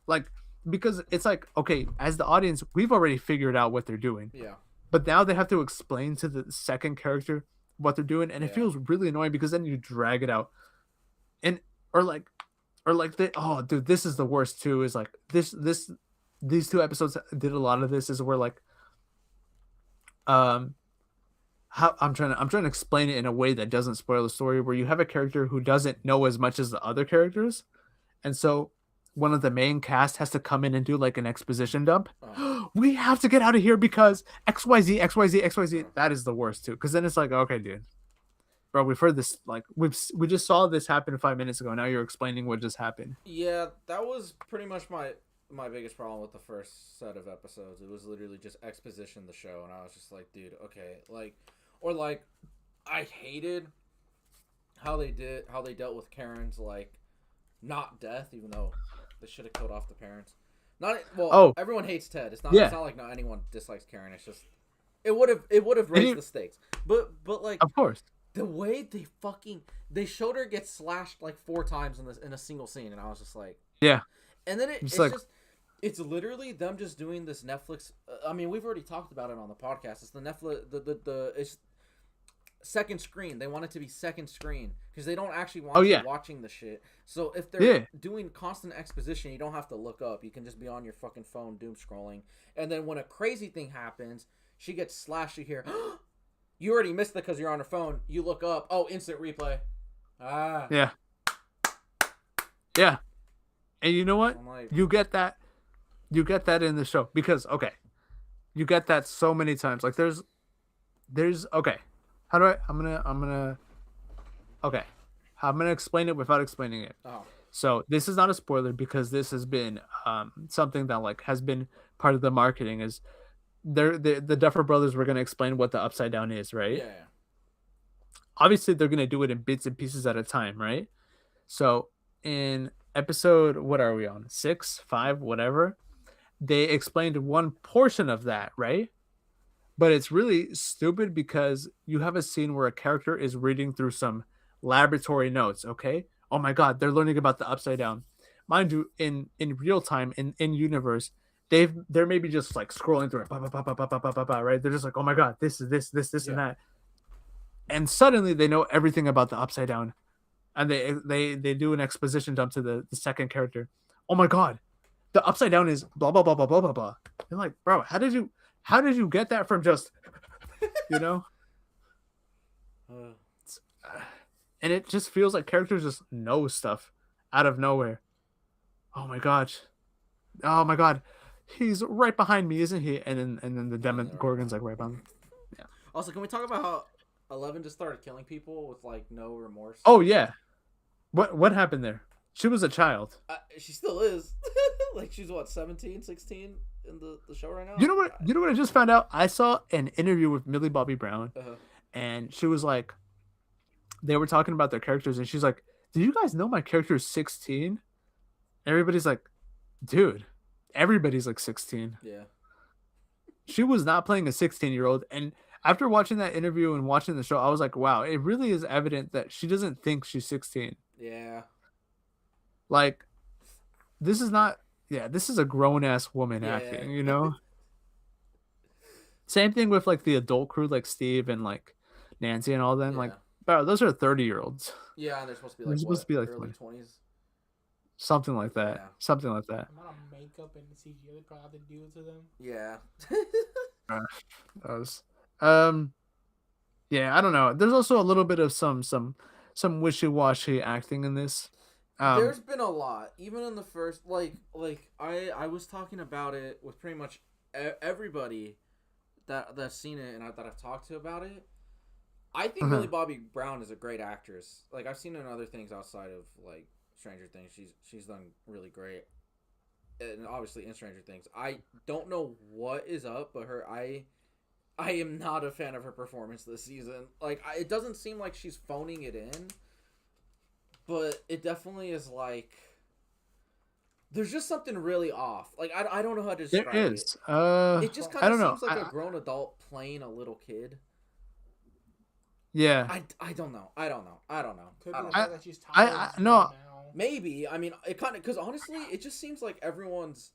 Like, because it's like, okay, as the audience, we've already figured out what they're doing. yeah. But now they have to explain to the second character what they're doing, and it feels really annoying because then you drag it out. And or like oh dude, this is the worst too, is like these two episodes did a lot of this, is where like how I'm trying to explain it in a way that doesn't spoil the story, where you have a character who doesn't know as much as the other characters, and so one of the main cast has to come in and do like an exposition dump. We have to get out of here because XYZ. That is the worst too, because then it's like, okay, dude, bro, we've heard this, like we just saw this happen 5 minutes ago. Now you're explaining what just happened. Yeah, that was pretty much my biggest problem with the first set of episodes. It was literally just exposition the show, and I was just like, dude, okay, like, or like, I hated how they dealt with Karen's like not death, even though they should have killed off the parents. Everyone hates Ted. It's not like not anyone dislikes Karen. It's just it would have raised the stakes. But like, of course, the way they showed her get slashed like 4 times in a single scene, and I was just like, yeah. And then it's literally them just doing this Netflix. I mean, we've already talked about it on the podcast. It's the Netflix it's second screen. They want it to be second screen because they don't actually want you watching the shit. So if they're doing constant exposition, you don't have to look up. You can just be on your fucking phone doom scrolling. And then when a crazy thing happens, she gets slashed. You hear, you already missed it because you're on her phone. You look up. Oh, instant replay. Yeah. And you know what? Like, you get that in the show because you get that so many times. Like there's okay. How do I'm gonna explain it without explaining it. Oh. So this is not a spoiler because this has been something that like has been part of the marketing. Is the Duffer Brothers were gonna explain what the Upside Down is, right? Yeah. Obviously, they're gonna do it in bits and pieces at a time, right? So in episode, what are we on? 6, 5, whatever. They explained one portion of that, right? But it's really stupid because you have a scene where a character is reading through some laboratory notes, okay? Oh my god, they're learning about the Upside Down. Mind you, in real time, in universe, they're maybe just like scrolling through it, right? They're just like, oh my god, this is this and that. And suddenly they know everything about the Upside Down. And they do an exposition dump to the second character. Oh my god, the Upside Down is blah blah blah blah blah blah blah. You're like, bro, how did you get that from just, and it just feels like characters just know stuff out of nowhere. Oh my god, he's right behind me, isn't he? And then the Demogorgon's like right behind me. Yeah. Also, can we talk about how 11 just started killing people with like no remorse? Oh yeah, what happened there? She was a child. She still is. Like she's what, 17, 16 in the show right now? You know what I just found out? I saw an interview with Millie Bobby Brown, and she was like, they were talking about their characters, and she's like, "Do you guys know my character is 16?" Everybody's like, "Dude, everybody's like 16." Yeah. She was not playing a 16-year-old, and after watching that interview and watching the show, I was like, wow, it really is evident that she doesn't think she's 16. Yeah. Like, this is not. Yeah, this is a grown ass woman Yeah. acting. You know. Same thing with like the adult crew, like Steve and like Nancy and all them. Like, Yeah. bro, those are 30-year-olds. Yeah, and they're supposed to be They're like supposed what? to be like Early 20. 20s. Something like that. Yeah. Something like that. The amount of makeup and CGI they probably have to do to them. Yeah. That was, yeah, I don't know. There's also a little bit of some wishy-washy acting in this. There's been a lot, even in the first like I was talking about it with pretty much everybody that's seen it and that I've talked to about it. I think Millie Bobby Brown is a great actress. Like, I've seen her in other things outside of like Stranger Things. She's done really great, and obviously in Stranger Things. I don't know what is up, but I am not a fan of her performance this season. Like, it doesn't seem like she's phoning it in, but it definitely is like there's just something really off. Like, I don't know how to describe it. There is. It just I kind don't of know. seems like a grown adult playing a little kid. Yeah. I don't know. I don't know. Could I be don't the know. fact that she's tired. no. now. Maybe. I mean, it kind of, because honestly, it just seems like everyone's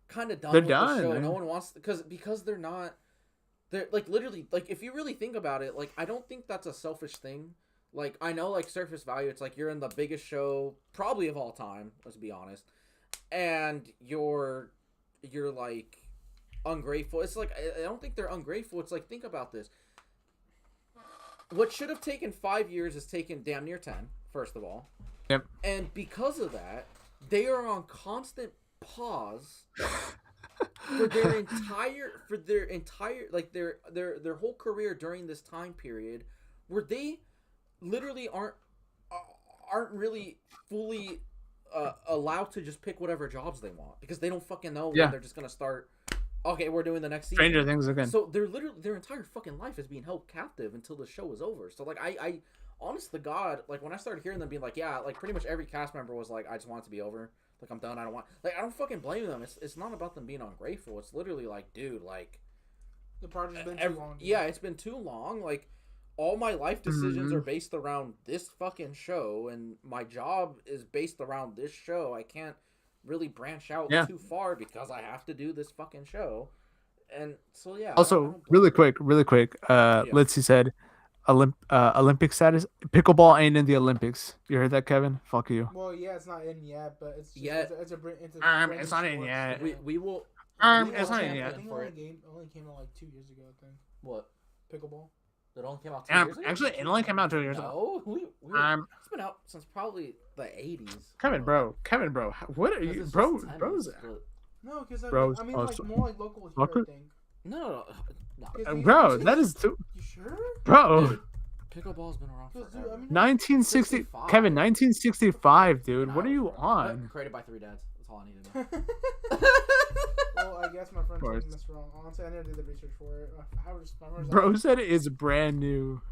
kind of done They're with done, the show. man. No one wants, because they're not. They're like literally, like, if you really think about it, like, I don't think that's a selfish thing. Like, I know, like, surface value, it's like you're in the biggest show probably of all time, let's be honest, and you're like ungrateful. It's like, I don't think they're ungrateful. It's like, think about this. What should have taken 5 years has taken damn near 10, first of all. Yep. And because of that, they are on constant pause for their entire like their whole career during this time period, where they literally aren't really fully allowed to just pick whatever jobs they want, because they don't fucking know when they're just gonna start. Okay, we're doing the next season. Stranger Things again. So they're literally, their entire fucking life is being held captive until the show is over. So like I honest to God, like when I started hearing them being like, yeah, like pretty much every cast member was like, I just want it to be over. Like, I'm done. I don't fucking blame them. It's not about them being ungrateful. It's literally like, dude, like, The project's been too long. yeah, it's been too long. Like, all my life decisions are based around this fucking show, and my job is based around this show. I can't really branch out too far because I have to do this fucking show. And so, yeah. Also, really quick, Litzy said, Olympic status. Pickleball ain't in the Olympics. You heard that, Kevin? Fuck you. Well, yeah, it's not in yet, but it's just, it's not in yet. We will. It's not in I yet. think it only came out like 2 years ago. I think. What? Pickleball. It only came out 2 years ago? Actually, it only came out 2 years ago. No, it's been out since probably the 80s. Kevin, bro, what are you, bro? No, because Bro, I mean, like more like local here, I think. No. Bro, that is too. You sure? Bro, Dude, pickleball's been around forever. Dude, I mean, 1960. 65. Kevin, 1965, dude. What are you on? Created by 3 dads. That's all I need to know. Well, I guess my friend told me this wrong. Honestly, I never did the research for it. Bro said it is brand new.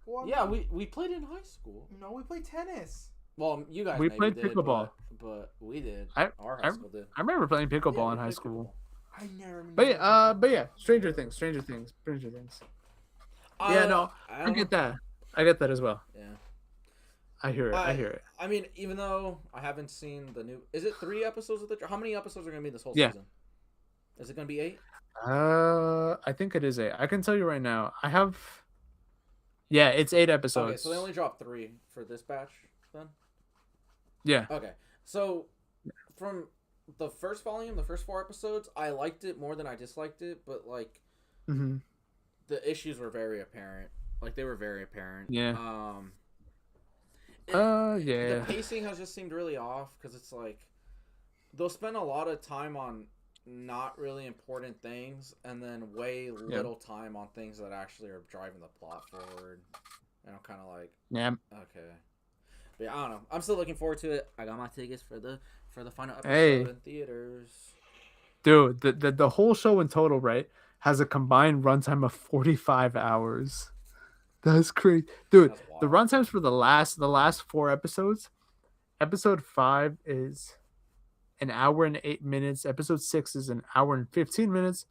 Well, yeah, we played in high school. No, we played tennis. Well, you guys We maybe played did, pickleball. but we did. I School did. I remember playing pickleball Yeah, in high played school. I never. But yeah, Stranger Things. Yeah, no, I get that. I get that as well. Yeah. I hear it. I mean, even though I haven't seen the new, is it 3 episodes of the? How many episodes are gonna be this whole season? Is it gonna be 8? I think it is 8. I can tell you right now. I have. Yeah, it's 8 episodes. Okay, so they only dropped 3 for this batch, then. Yeah. Okay, so from the first volume, the first 4 episodes, I liked it more than I disliked it, but like, the issues were very apparent. Like, they were very apparent. Yeah. The pacing has just seemed really off, because it's like they'll spend a lot of time on not really important things, and then way little time on things that actually are driving the plot forward. And I'm kind of like, okay. But yeah, I don't know. I'm still looking forward to it. I got my tickets for the final episode in theaters. Dude, the whole show in total, right, has a combined runtime of 45 hours. That's crazy. Dude, the runtimes for the last 4 episodes, episode 5 is an hour and 8 minutes. Episode 6 is an hour and 15 minutes.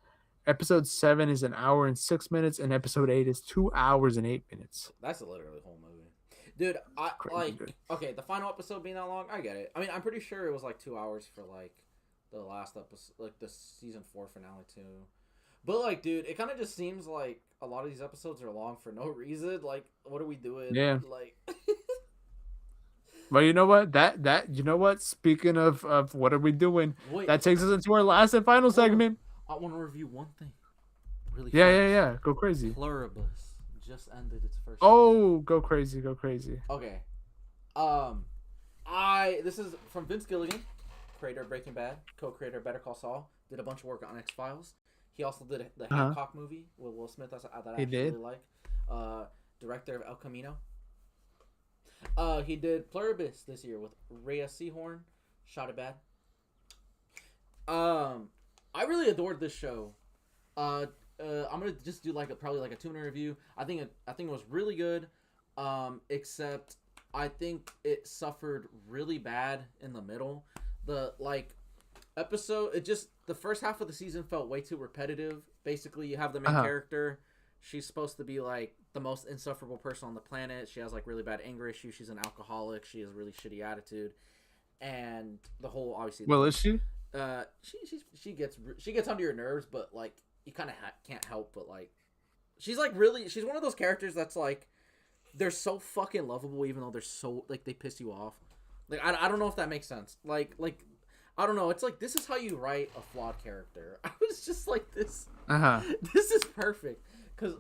Episode 7 is an hour and 6 minutes. And episode 8 is 2 hours and 8 minutes. That's literally the whole movie. Dude, I Crazy like good. okay, the final episode being that long, I get it. I mean, I'm pretty sure it was like 2 hours for like the last episode, like the season 4 finale too. But like, dude, it kind of just seems like a lot of these episodes are long for no reason. Like, what are we doing? Yeah. Like, But you know what? You know what? Speaking of what are we doing? wait, That takes us into our last and final hold on. segment. I want to review one thing really Yeah, fast. yeah, yeah. Go crazy. Pluribus just ended its first. Oh, go crazy, go crazy. Okay. This is from Vince Gilligan, creator of Breaking Bad, co-creator of Better Call Saul. Did a bunch of work on X-Files. He also did the Hancock movie with Will Smith that I actually really like. Director of El Camino. He did Pluribus this year with Rhea Seehorn. Shot it bad. I really adored this show. I'm gonna just do probably a tuner review. I think it was really good. Except I think it suffered really bad in the middle. The the first half of the season felt way too repetitive. Basically, you have the main character. She's supposed to be like the most insufferable person on the planet. She has like really bad anger issues. She's an alcoholic. She has a really shitty attitude, and the whole obviously. Well, is she? She gets under your nerves, but like you kind of can't help but like she's one of those characters that's like they're so fucking lovable even though they're so like they piss you off. Like I don't know if that makes sense. Like I don't know. It's like this is how you write a flawed character. I was just like this. This is perfect. Cause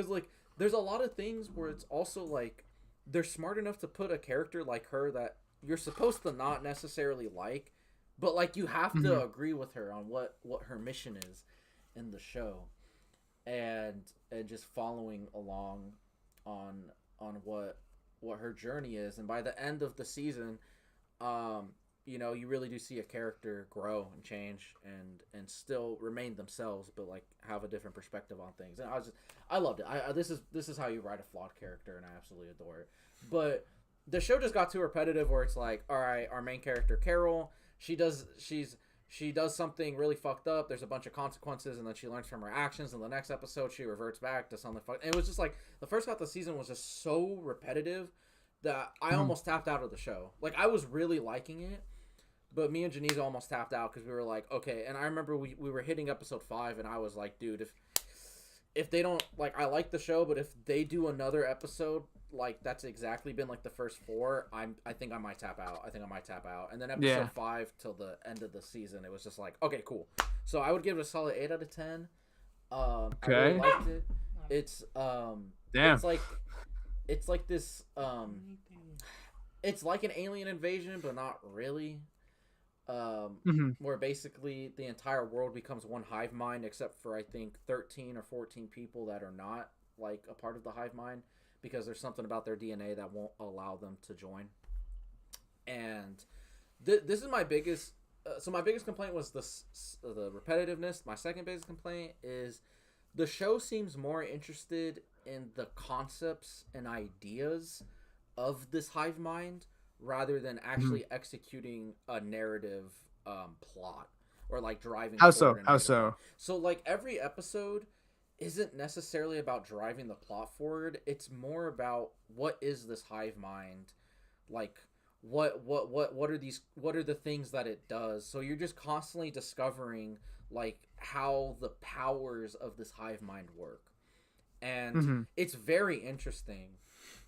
like there's a lot of things where it's also like they're smart enough to put a character like her that you're supposed to not necessarily like, but like you have to agree with her on what her mission is in the show, and just following along on what her journey is. And by the end of the season, you really do see a character grow and change and still remain themselves, but like have a different perspective on things. And I loved it. This is how you write a flawed character, and I absolutely adore it. But the show just got too repetitive, where it's like, all right, our main character Carol, she does something really fucked up. There's a bunch of consequences, and then she learns from her actions. In the next episode, she reverts back to something fucked. And it was just like the first half of the season was just so repetitive that I almost tapped out of the show. Like I was really liking it, but me and Janice almost tapped out because we were like, okay. And I remember we were hitting episode 5, and I was like, dude, if they don't like, I like the show, but if they do another episode like that's exactly been like the first 4, I think I might tap out. And then episode 5 till the end of the season, it was just like, okay, cool. So I would give it a solid 8 out of 10. Okay. I really liked it. It's damn. It's like this it's like an alien invasion, but not really. Where basically the entire world becomes one hive mind, except for I think 13 or 14 people that are not like a part of the hive mind, because there's something about their DNA that won't allow them to join. And this is my biggest so my biggest complaint was the repetitiveness. My second biggest complaint is the show seems more interested in the concepts and ideas of this hive mind rather than actually executing a narrative plot or like driving. How so? So like every episode isn't necessarily about driving the plot forward. It's more about what is this hive mind, like what are the things that it does. So you're just constantly discovering like how the powers of this hive mind work, and it's very interesting.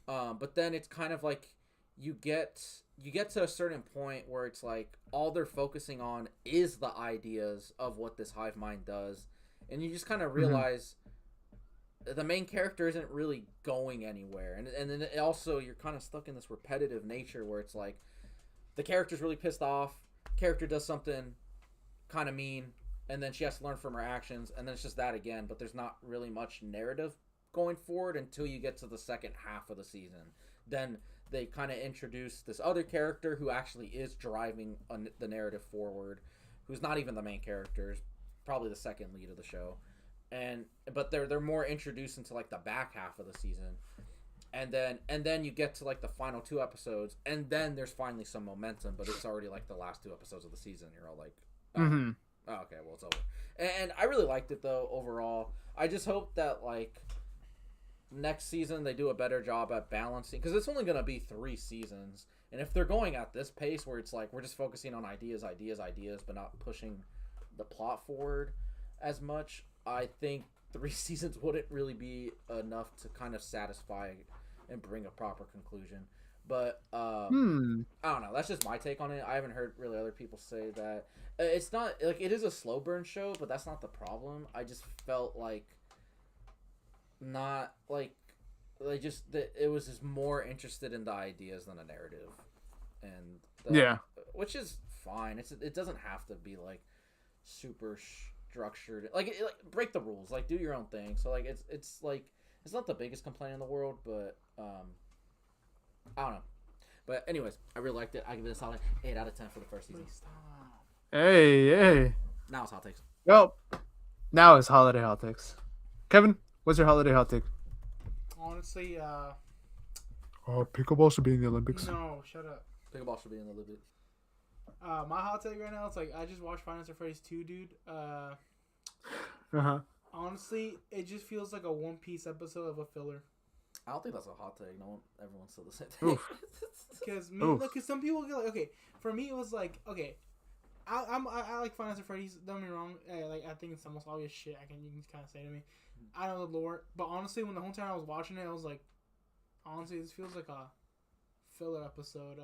But then it's kind of like you get to a certain point where it's like all they're focusing on is the ideas of what this hive mind does, and you just kind of realize the main character isn't really going anywhere, and then also you're kind of stuck in this repetitive nature where it's like the character's really pissed off, character does something kind of mean, and then she has to learn from her actions, and then it's just that again, but there's not really much narrative going forward until you get to the second half of the season. Then they kind of introduce this other character who actually is driving the narrative forward, who's not even the main character, probably the second lead of the show, but they're more introduced into like the back half of the season, and then you get to like the final 2 episodes, and then there's finally some momentum, but it's already like the last 2 episodes of the season. You're all like, oh, okay, well, it's over. And I really liked it though overall. I just hope that like next season they do a better job at balancing, because it's only gonna be 3 seasons, and if they're going at this pace where it's like we're just focusing on ideas, but not pushing the plot forward as much, I think 3 seasons wouldn't really be enough to kind of satisfy and bring a proper conclusion. But I don't know. That's just my take on it. I haven't heard really other people say that. It's not like it is a slow burn show, but that's not the problem. I just felt like not like just that it was just more interested in the ideas than a narrative, and which is fine. It doesn't have to be like super structured. Like break the rules. Like do your own thing. So like it's like it's not the biggest complaint in the world, but I don't know. But anyways, I really liked it. I give it a solid 8 out of 10 for the first season. Hey. Now it's hot takes. Well, now it's holiday hot takes. Kevin, what's your holiday hot take? Honestly, pickleball should be in the Olympics. No, shut up. Pickleball should be in the Olympics. My hot take right now, it's like I just watched Five Nights at Freddy's 2, dude. Honestly, it just feels like a One Piece episode of a filler. I don't think that's a hot take. Everyone said the same thing. Because some people get like, okay, for me it was like, okay, I like Five Nights at Freddy's. Don't get me wrong. I think it's the most obvious shit you can kind of say to me. I know the lore, but honestly, when the whole time I was watching it, I was like, honestly, this feels like a filler episode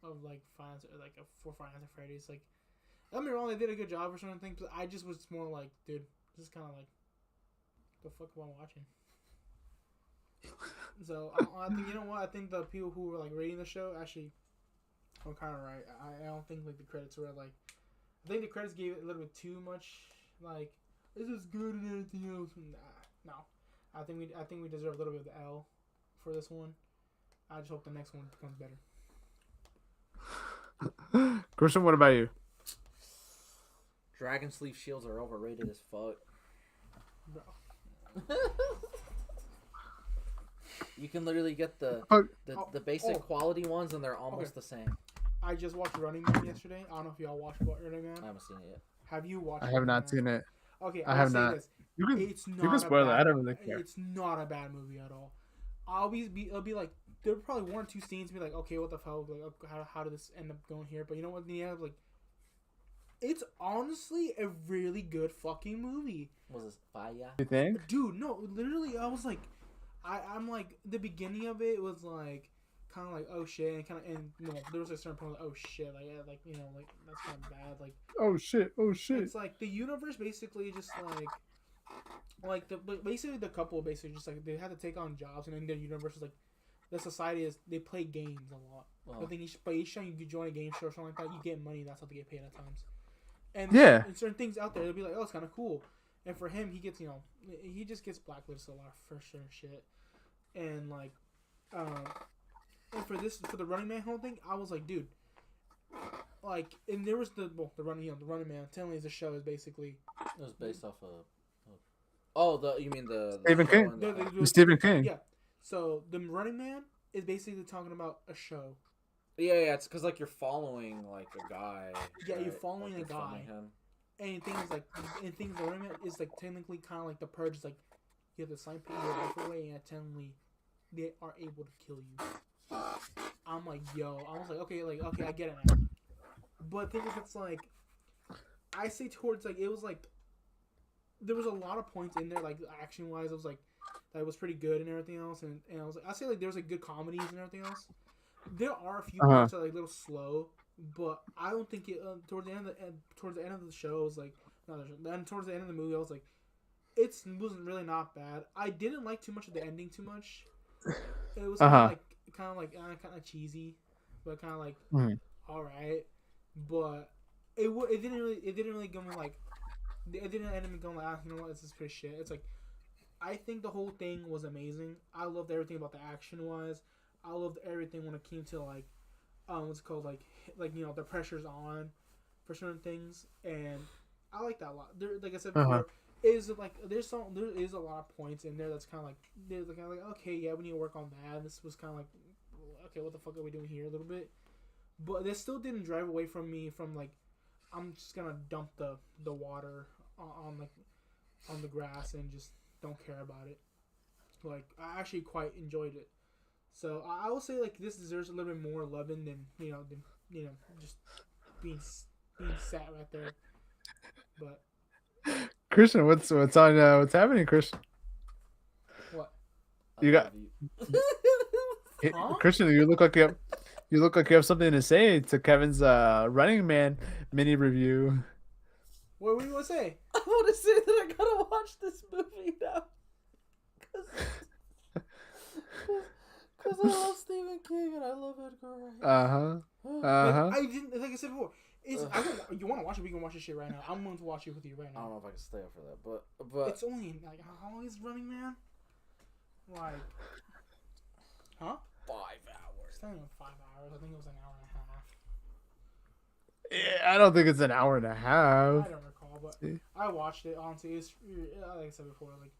of like Five Nights at Freddy's. Like, don't get me wrong, they did a good job or something, but I just was more like, dude, this is kind of like, the fuck am I watching? So I think, you know what? I think the people who were like rating the show actually were kind of right. I don't think like the credits were like. I think the credits gave it a little bit too much. Like, this is good and everything else. No. I think we deserve a little bit of the L for this one. I just hope the next one becomes better. Christian, what about you? Dragon sleeve shields are overrated as fuck. Bro. You can literally get the basic quality ones, and they're almost the same. I just watched Running Man yesterday. I don't know if y'all watched Running Man. I haven't seen it yet. Have you watched? I have not seen it. Okay, I have not. You can spoil it. I don't really care. It's not a bad movie at all. It'll be like there'll probably 1 or 2 scenes be like, okay, what the hell? Like, how did this end up going here? But you know what? In the end, like, it's honestly a really good fucking movie. Was this fire? You think? Dude, no, literally, I was like, I'm like, the beginning of it was like, kind of like, oh shit, and there was a certain point like, oh shit, like you know, like that's kind of bad, like, oh shit. It's like the universe basically just basically the couple basically just like they had to take on jobs, and then the universe was like, the society is they play games a lot. Oh. But then each time you join a game show or something like that, you get money. That's how they get paid at times. And and certain things out there, they'll be like, oh, it's kind of cool. And for him, he gets he just gets blacklisted a lot for certain shit. And like, and for the Running Man whole thing, I was like, dude, like, and there was the Running Man. Telling the show is basically it was based off of. You mean the Stephen King? The Stephen King. Yeah. So the Running Man is basically talking about a show. Yeah, it's because like you're following like a guy. Yeah, right? you're following a guy. And things the Running Man is like technically kind of like the Purge. Is like you have to sign people your life away, and technically they are able to kill you. I'm like, yo. I was like, okay, I get it now. But the thing is, it's like, I say towards like it was like there was a lot of points in there, like action wise. It was like that was pretty good and everything else, and I was like, I say like there was like good comedies and everything else. There are a few points that are like a little slow, but I don't think it towards the end of the show, it was like then towards the end of the movie, I was like, it wasn't really not bad. I didn't like too much of the ending too much. It was kind of cheesy, but kind of like all right, but it didn't really go me like it didn't end me going like, you know what, this is pretty shit. It's like I think the whole thing was amazing. I loved everything about the action wise. I loved everything when it came to like what's it called, like you know, the pressure's on for certain things, and I like that a lot. There, like I said before, is like there is a lot of points in there that's kind of like okay, yeah, we need to work on that. This was kind of like, okay, what the fuck are we doing here a little bit, but this still didn't drive away from me from like I'm just gonna dump the water on the grass and just don't care about it. Like I actually quite enjoyed it. So I will say like this deserves a little bit more loving than just being sat right there. But Christian, what's on what's happening, Christian? what? You got Huh? Christian. You look like you have something to say to Kevin's Running Man mini review. What do you want to say? I want to say that I gotta watch this movie now. Because I love Stephen King and I love Edgar Wright. I didn't, like I said before. You want to watch it? We can watch this shit right now. I'm going to watch it with you right now. I don't know if I can stay up for that, but It's only like how long is Running Man? Like, huh? 5 hours. It's not even 5 hours. I think it was an hour and a half. Yeah, I don't think it's an hour and a half. I don't recall, but I watched it. Honestly, it's like I said before, like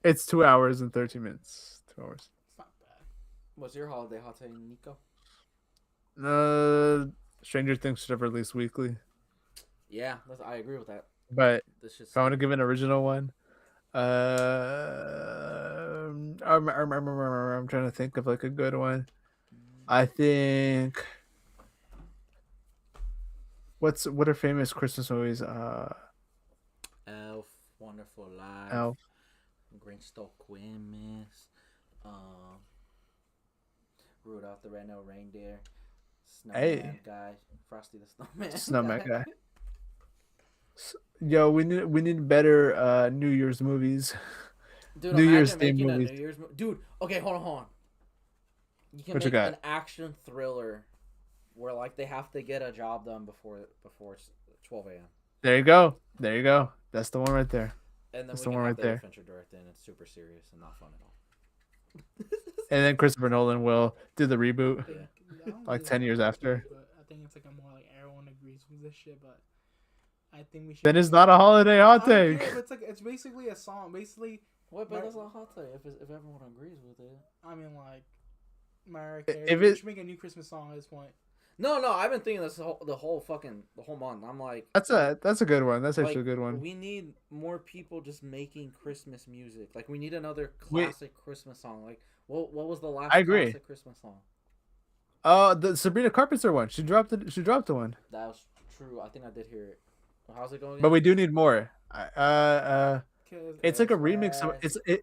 It's 2 hours and 13 minutes. 2 hours. it's not bad. What's your holiday hot take, Nico? Stranger Things should have released weekly. Yeah, I agree with that. But This just if I want to give an original one, I'm trying to think of like a good one. I think what are famous Christmas movies? Elf, Wonderful Life, Elf. Grinch Stole Christmas, Rudolph the Red-Nosed Reindeer, Snowman guy, Frosty the Snowman. Snowman guy. Yo, we need better New Year's movies. Dude, New Year's imagine themed making a movies. New Year's Dude, okay, hold on. You can What you make got? an action thriller where like they have to get a job done before 12 a.m. There you go. That's the one right there. And then That's we the can one have right the there. adventure direct and it's super serious and not fun at all. And then Christopher Nolan will do the reboot I don't like really 10 years like after. it, but I think it's like a more like everyone agrees with this shit. But I think we should. Then it's not a holiday hot I don't take. care, but it's basically a song. Basically, What? But that's not hot take if everyone agrees with it. I mean like Mariah Carey. If We it- should make a new Christmas song at this point. No, I've been thinking this the whole month. I'm like, That's a good one. That's actually like, a good one. We need more people just making Christmas music. Like we need another We- classic Christmas song. Like what was the last I agree. classic Christmas song? The Sabrina Carpenter one. She dropped the one. That was true. I think I did hear it. How's it going? But again? we do need more. It's like a It's remix of trash.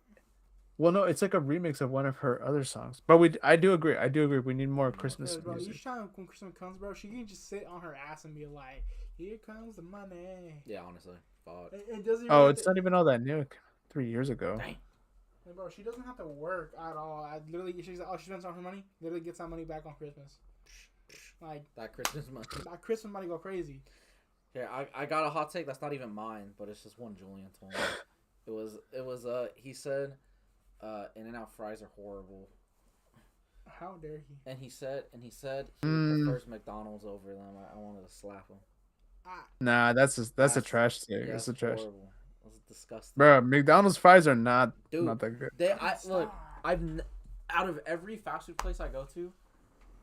Well, no, it's like a remix of one of her other songs. But I do agree. We need more Christmas Because, bro, music. each time when Christmas comes, bro, she can just sit on her ass and be like, "Here comes the money." Yeah, honestly, fuck. It doesn't. Oh, really it's not even all that new. 3 years ago. Dang. Like, bro, she doesn't have to work at all. I literally, she spends all her money. Literally gets that money back on Christmas. Like That Christmas month. that Christmas money go crazy. Here, I got a hot take that's not even mine, but it's just one Julian told me. It was he said In-N-Out fries are horrible. How dare he? And he said he prefers McDonald's over them. I wanted to slap him. Nah, that's a trash take. Yeah, That's a it's trash. horrible. That's disgusting. Bro, McDonald's fries are not Dude, that good. Out of every fast food place I go to,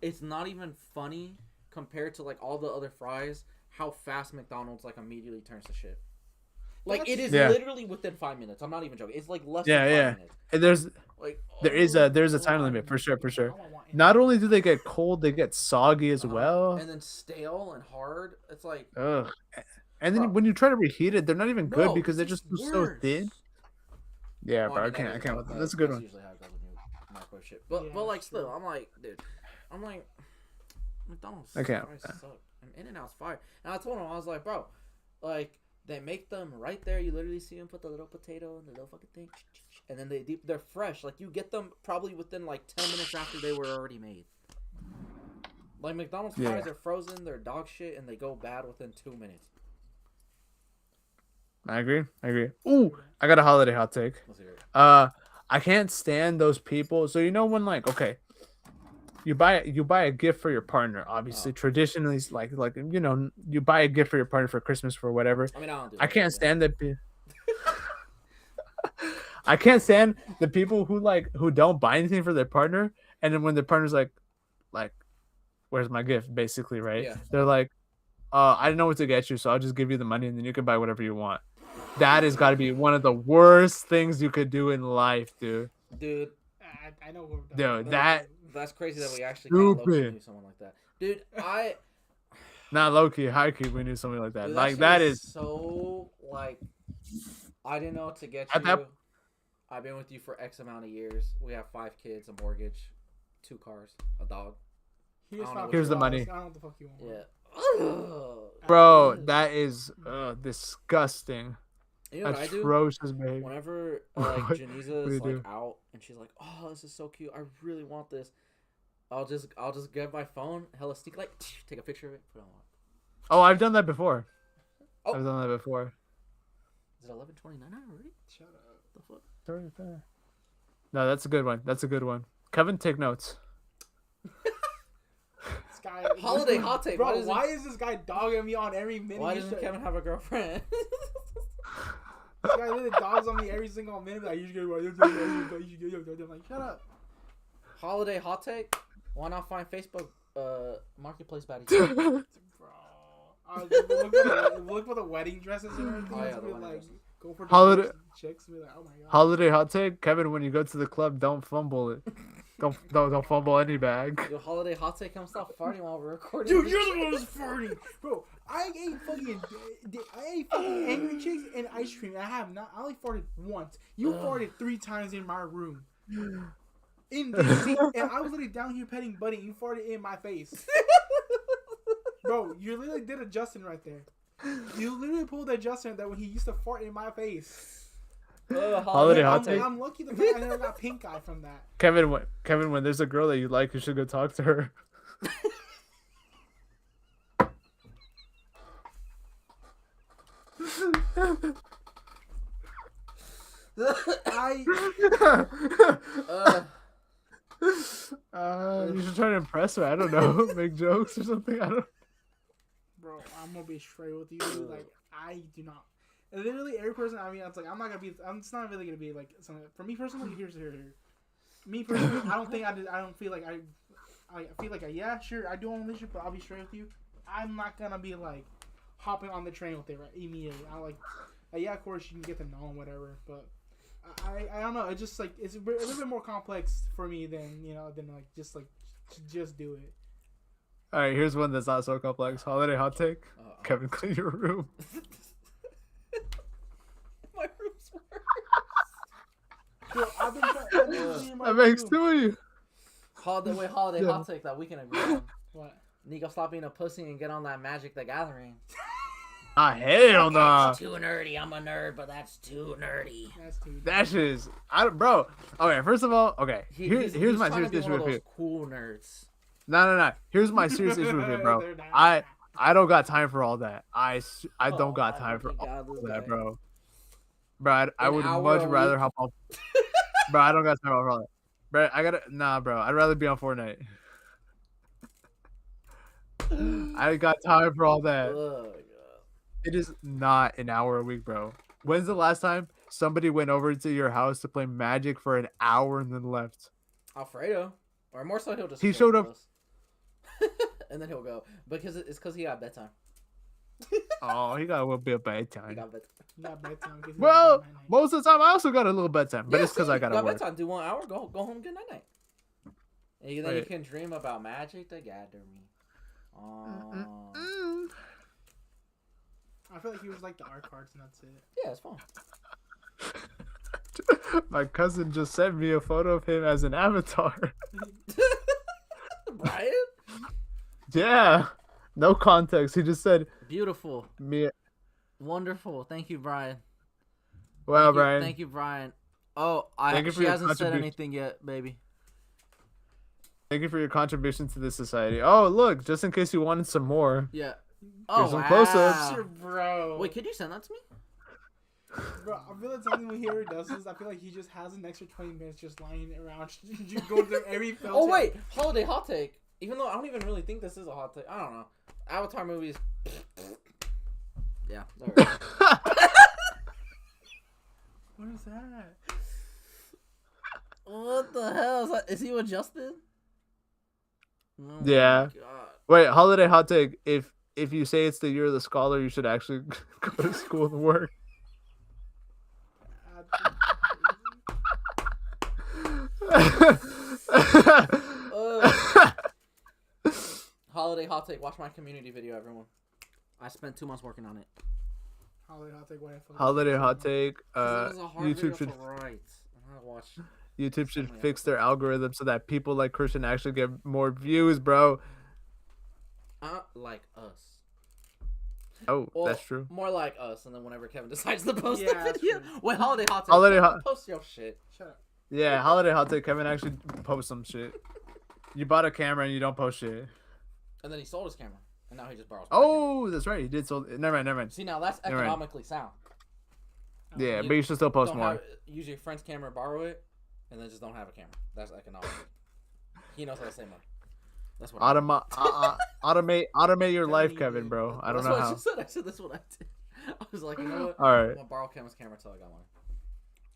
it's not even funny compared to like all the other fries. How fast McDonald's like immediately turns to shit. Like it is literally within 5 minutes. I'm not even joking. It's like less than 5 minutes. And there's Like there's a time limit for sure. Not only do they get cold, they get soggy as well. and then stale and hard. It's like Ugh. And then Bro. when you try to reheat it, they're not even good No, because they're it's just so worse. thin. Yeah, Well, bro, I mean, can't. that That's a good that's one. usually how it goes when you microwave shit. But Yeah, like it's still, true. I'm like, dude, I'm like, McDonald's I can't. fries suck. And In-N-Out's fire. And I told him I was like, bro, like they make them right there. You literally see them put the little potato in the little fucking thing, and then they're fresh. Like you get them probably within like 10 minutes after they were already made. Like McDonald's fries are frozen, they're dog shit, and they go bad within 2 minutes. I agree. Ooh, I got a holiday hot take. Let's hear it. I can't stand those people. So you know when like okay, you buy a gift for your partner. Obviously, traditionally, like you know, you buy a gift for your partner for Christmas for whatever. I mean, I don't do I that, can't yeah. stand that. I can't stand the people who don't buy anything for their partner, and then when their partner's like, where's my gift? Basically, right? Yeah. They're like, I don't know what to get you, so I'll just give you the money, and then you can buy whatever you want. That has got to be one of the worst things you could do in life, dude. Dude, I know who. Dude, that that's crazy that we actually kind of low-key Stupid. knew someone like that. Dude, not low key, high key. We knew something like that. dude, Like shit that is so like. I didn't know what to get At you. that- I've been with you for X amount of years. We have 5 kids, a mortgage, 2 cars, a dog. Here's the money. I don't know what the fuck you want. Yeah. bro. That is disgusting. You know what I do? Atrocious behavior. Whenever What Janiza do you is do? like out and she's like, "Oh, this is so cute. I really want this." I'll just grab my phone, hella sneak, like take a picture of it, put it on. Oh, I've done that before. Oh. I've done that before. Is it 11:29 already? Shut up. The fuck? No, that's a good one. That's a good one. Kevin, take notes. This guy. Holiday hot take. Bro, why is this guy dogging me on every minute? Why doesn't Kevin have a girlfriend? This guy literally dogs on me every single minute. Like, you should get I'm like, shut up. Holiday hot take. Why not find Facebook marketplace baddies? Bro. Look for the wedding dresses and everything. Oh, yeah, It's the be wedding like, dresses. go for Holiday- chicks. Be like, oh my god. Holiday hot take, Kevin. When you go to the club, don't fumble it. Don't fumble any bag. Yo, holiday hot take. Come stop farting while we're recording. Dude, you're the one who's farting, bro. I ate fucking angry chicks and ice cream. I have not. I only farted once. You farted 3 times in my room. In this seat, and I was literally down here petting Buddy. And you farted in my face, bro. You literally did a Justin right there. You literally pulled that Justin that when he used to fart in my face. Holiday hot take. I'm lucky the fact I never got pink eye from that. Kevin, when there's a girl that you like, you should go talk to her. I You should try to impress her. I don't know, make jokes or something. I don't. Bro, I'm gonna be straight with you. Like, I do not. Literally, every person. I mean, it's like I'm not gonna be. It's not really gonna be like something. For me personally, here's here. Me personally, I don't think I did. I don't feel like I feel like yeah, sure, I do want a relationship, but I'll be straight with you. I'm not gonna be like hopping on the train with it right immediately. I like yeah, of course you can get to know and whatever, but I don't know. It's just like it's a little bit more complex for me than like just do it. All right, here's one that's not so complex. Holiday hot take. Kevin, clean your room. My room's worse. Yo, I've been cleaning my That makes room. 2 of you. Holiday hot take that we can agree on. What? Neco, stop being a pussy and get on that Magic the Gathering. Ah, hell no. That's too nerdy. I'm a nerd, but that's too nerdy. That's too. That shit is. Bro. Okay, first of all, okay. Here's my trying to serious be issue one of with those it. cool nerds. No. Here's my serious issue with it, bro. They're not. I don't got time for all that. I don't Oh, got my time for fucking all God, this that, guy. bro. Bro, I An would hour much a rather week. hop on. Bro, I don't got time for all that. Bro, bro. I'd rather be on Fortnite. I got time for all that. Oh, God. It is not an hour a week, bro. When's the last time somebody went over to your house to play Magic for an hour and then left? Alfredo. Or more so, he'll just. He chill showed with up- us. And then he'll go. Because it's because he got bedtime. Oh, he got a little bit of He bedtime. got bedtime. Not bedtime. 'Cause Well, it's night-night. most of the time I also got a little bedtime, but Yeah, it's because see, I you gotta got work. bedtime. Do 1 hour. Go home. Good night. And then you Wait. can dream about Magic the Gathering. I feel like he was like the art cards and that's it. Yeah, it's fun. My cousin just sent me a photo of him as an avatar. Brian? Yeah, no context. He just said Beautiful. me. Wonderful. Thank you, Brian. Wow, Brian. Thank you, Brian. Oh, Thank you for she your hasn't said contribution. anything yet, baby. Thank you for your contribution to this society. Oh, look, just in case you wanted some more. Yeah. Oh, some wow. close-ups. Bro. Wait, could you send that to me? Bro, I feel like something we hear does is I feel like he just has an extra 20 minutes just lying around. Just go through every film. Oh, wait. Holiday hot take. Even though I don't even really think this is a hot take. I don't know. Avatar movies. Yeah. There we go. What is that? What the hell? Is he with Justin? Oh my Yeah. God. Wait, holiday hot take. If you say it's the year of the scholar, you should actually go to school and work. Holiday hot take. Watch my community video, everyone. I spent 2 months working on it. Holiday hot take. What I fucking Holiday hot take. 'Cause it was a hard YouTube video should to write. I watch. YouTube should many fix their algorithm so that people like Christian actually get more views, bro. Like us. Oh, Well, that's true. More like us, and then whenever Kevin decides to post Yeah, the that's video, true. wait, holiday hot take. Holiday hot- Post your shit. Shut up. Yeah, holiday hot take. Kevin actually post some shit. You bought a camera and you don't post shit. And then he sold his camera, and now he just borrows. Oh, that's right. He did. So never mind. See, now that's Never mind. economically sound. Yeah, You but you should still post Don't more. use your friend's camera, borrow it, and then just don't have a camera. That's economic. He knows how to save money. That's what. Automate your Tell life, me Kevin, you- bro. I don't That's know what how. I just said. I said that's what I did. I was like, you know what? All right. I'm gonna borrow Kevin's camera until I got one.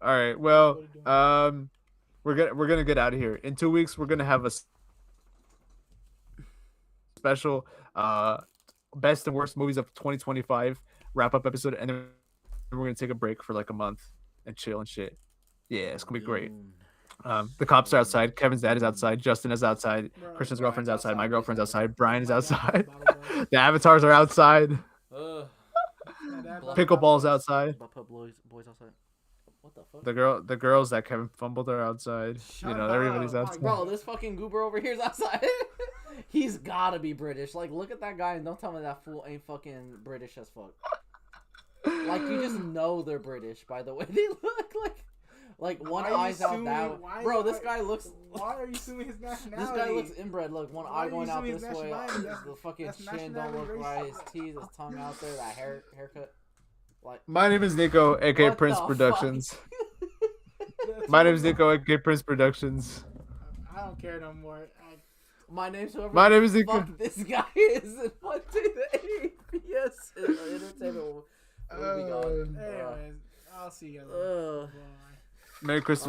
All right. Well, we're gonna get out of here. In 2 weeks, we're gonna have a special best and worst movies of 2025 wrap up episode, and then we're gonna take a break for like a month and chill and shit. Yeah, it's gonna be great. The cops are outside. Kevin's dad is outside. Justin is outside. Bro, Christian's Brian's girlfriend's outside. My outside. girlfriend's outside. Brian is my dad, outside. bottle boy. The avatars are outside. Ugh. My dad, Pickleball's outside. But put boys outside. What the fuck? The girls that Kevin fumbled are outside. Shut You know, up. everybody's My outside. Bro, this fucking goober over here is outside. He's gotta be British. Like, look at that guy and don't tell me that fool ain't fucking British as fuck. Like, you just know they're British by the way they look. Like one Why are you eye's out assuming- that way. why- Bro, this why- guy looks. Why are you assuming his nationality? This guy looks inbred. Look, one Why eye are going you out assuming this his way. nationality? The fucking That's chin don't look nationality right. racist. His teeth, his tongue out there. That haircut. Like, My name is Neco, aka What Prince the Productions. That's My what name is I'm- Neco, aka Prince Productions. I don't care no more. my name's whoever. My name is the Neco. fuck this guy is. And one day the 8th. Yes, entertainment will be gone. Anyways, I'll see you guys. Ugh. Bye. Merry Christmas.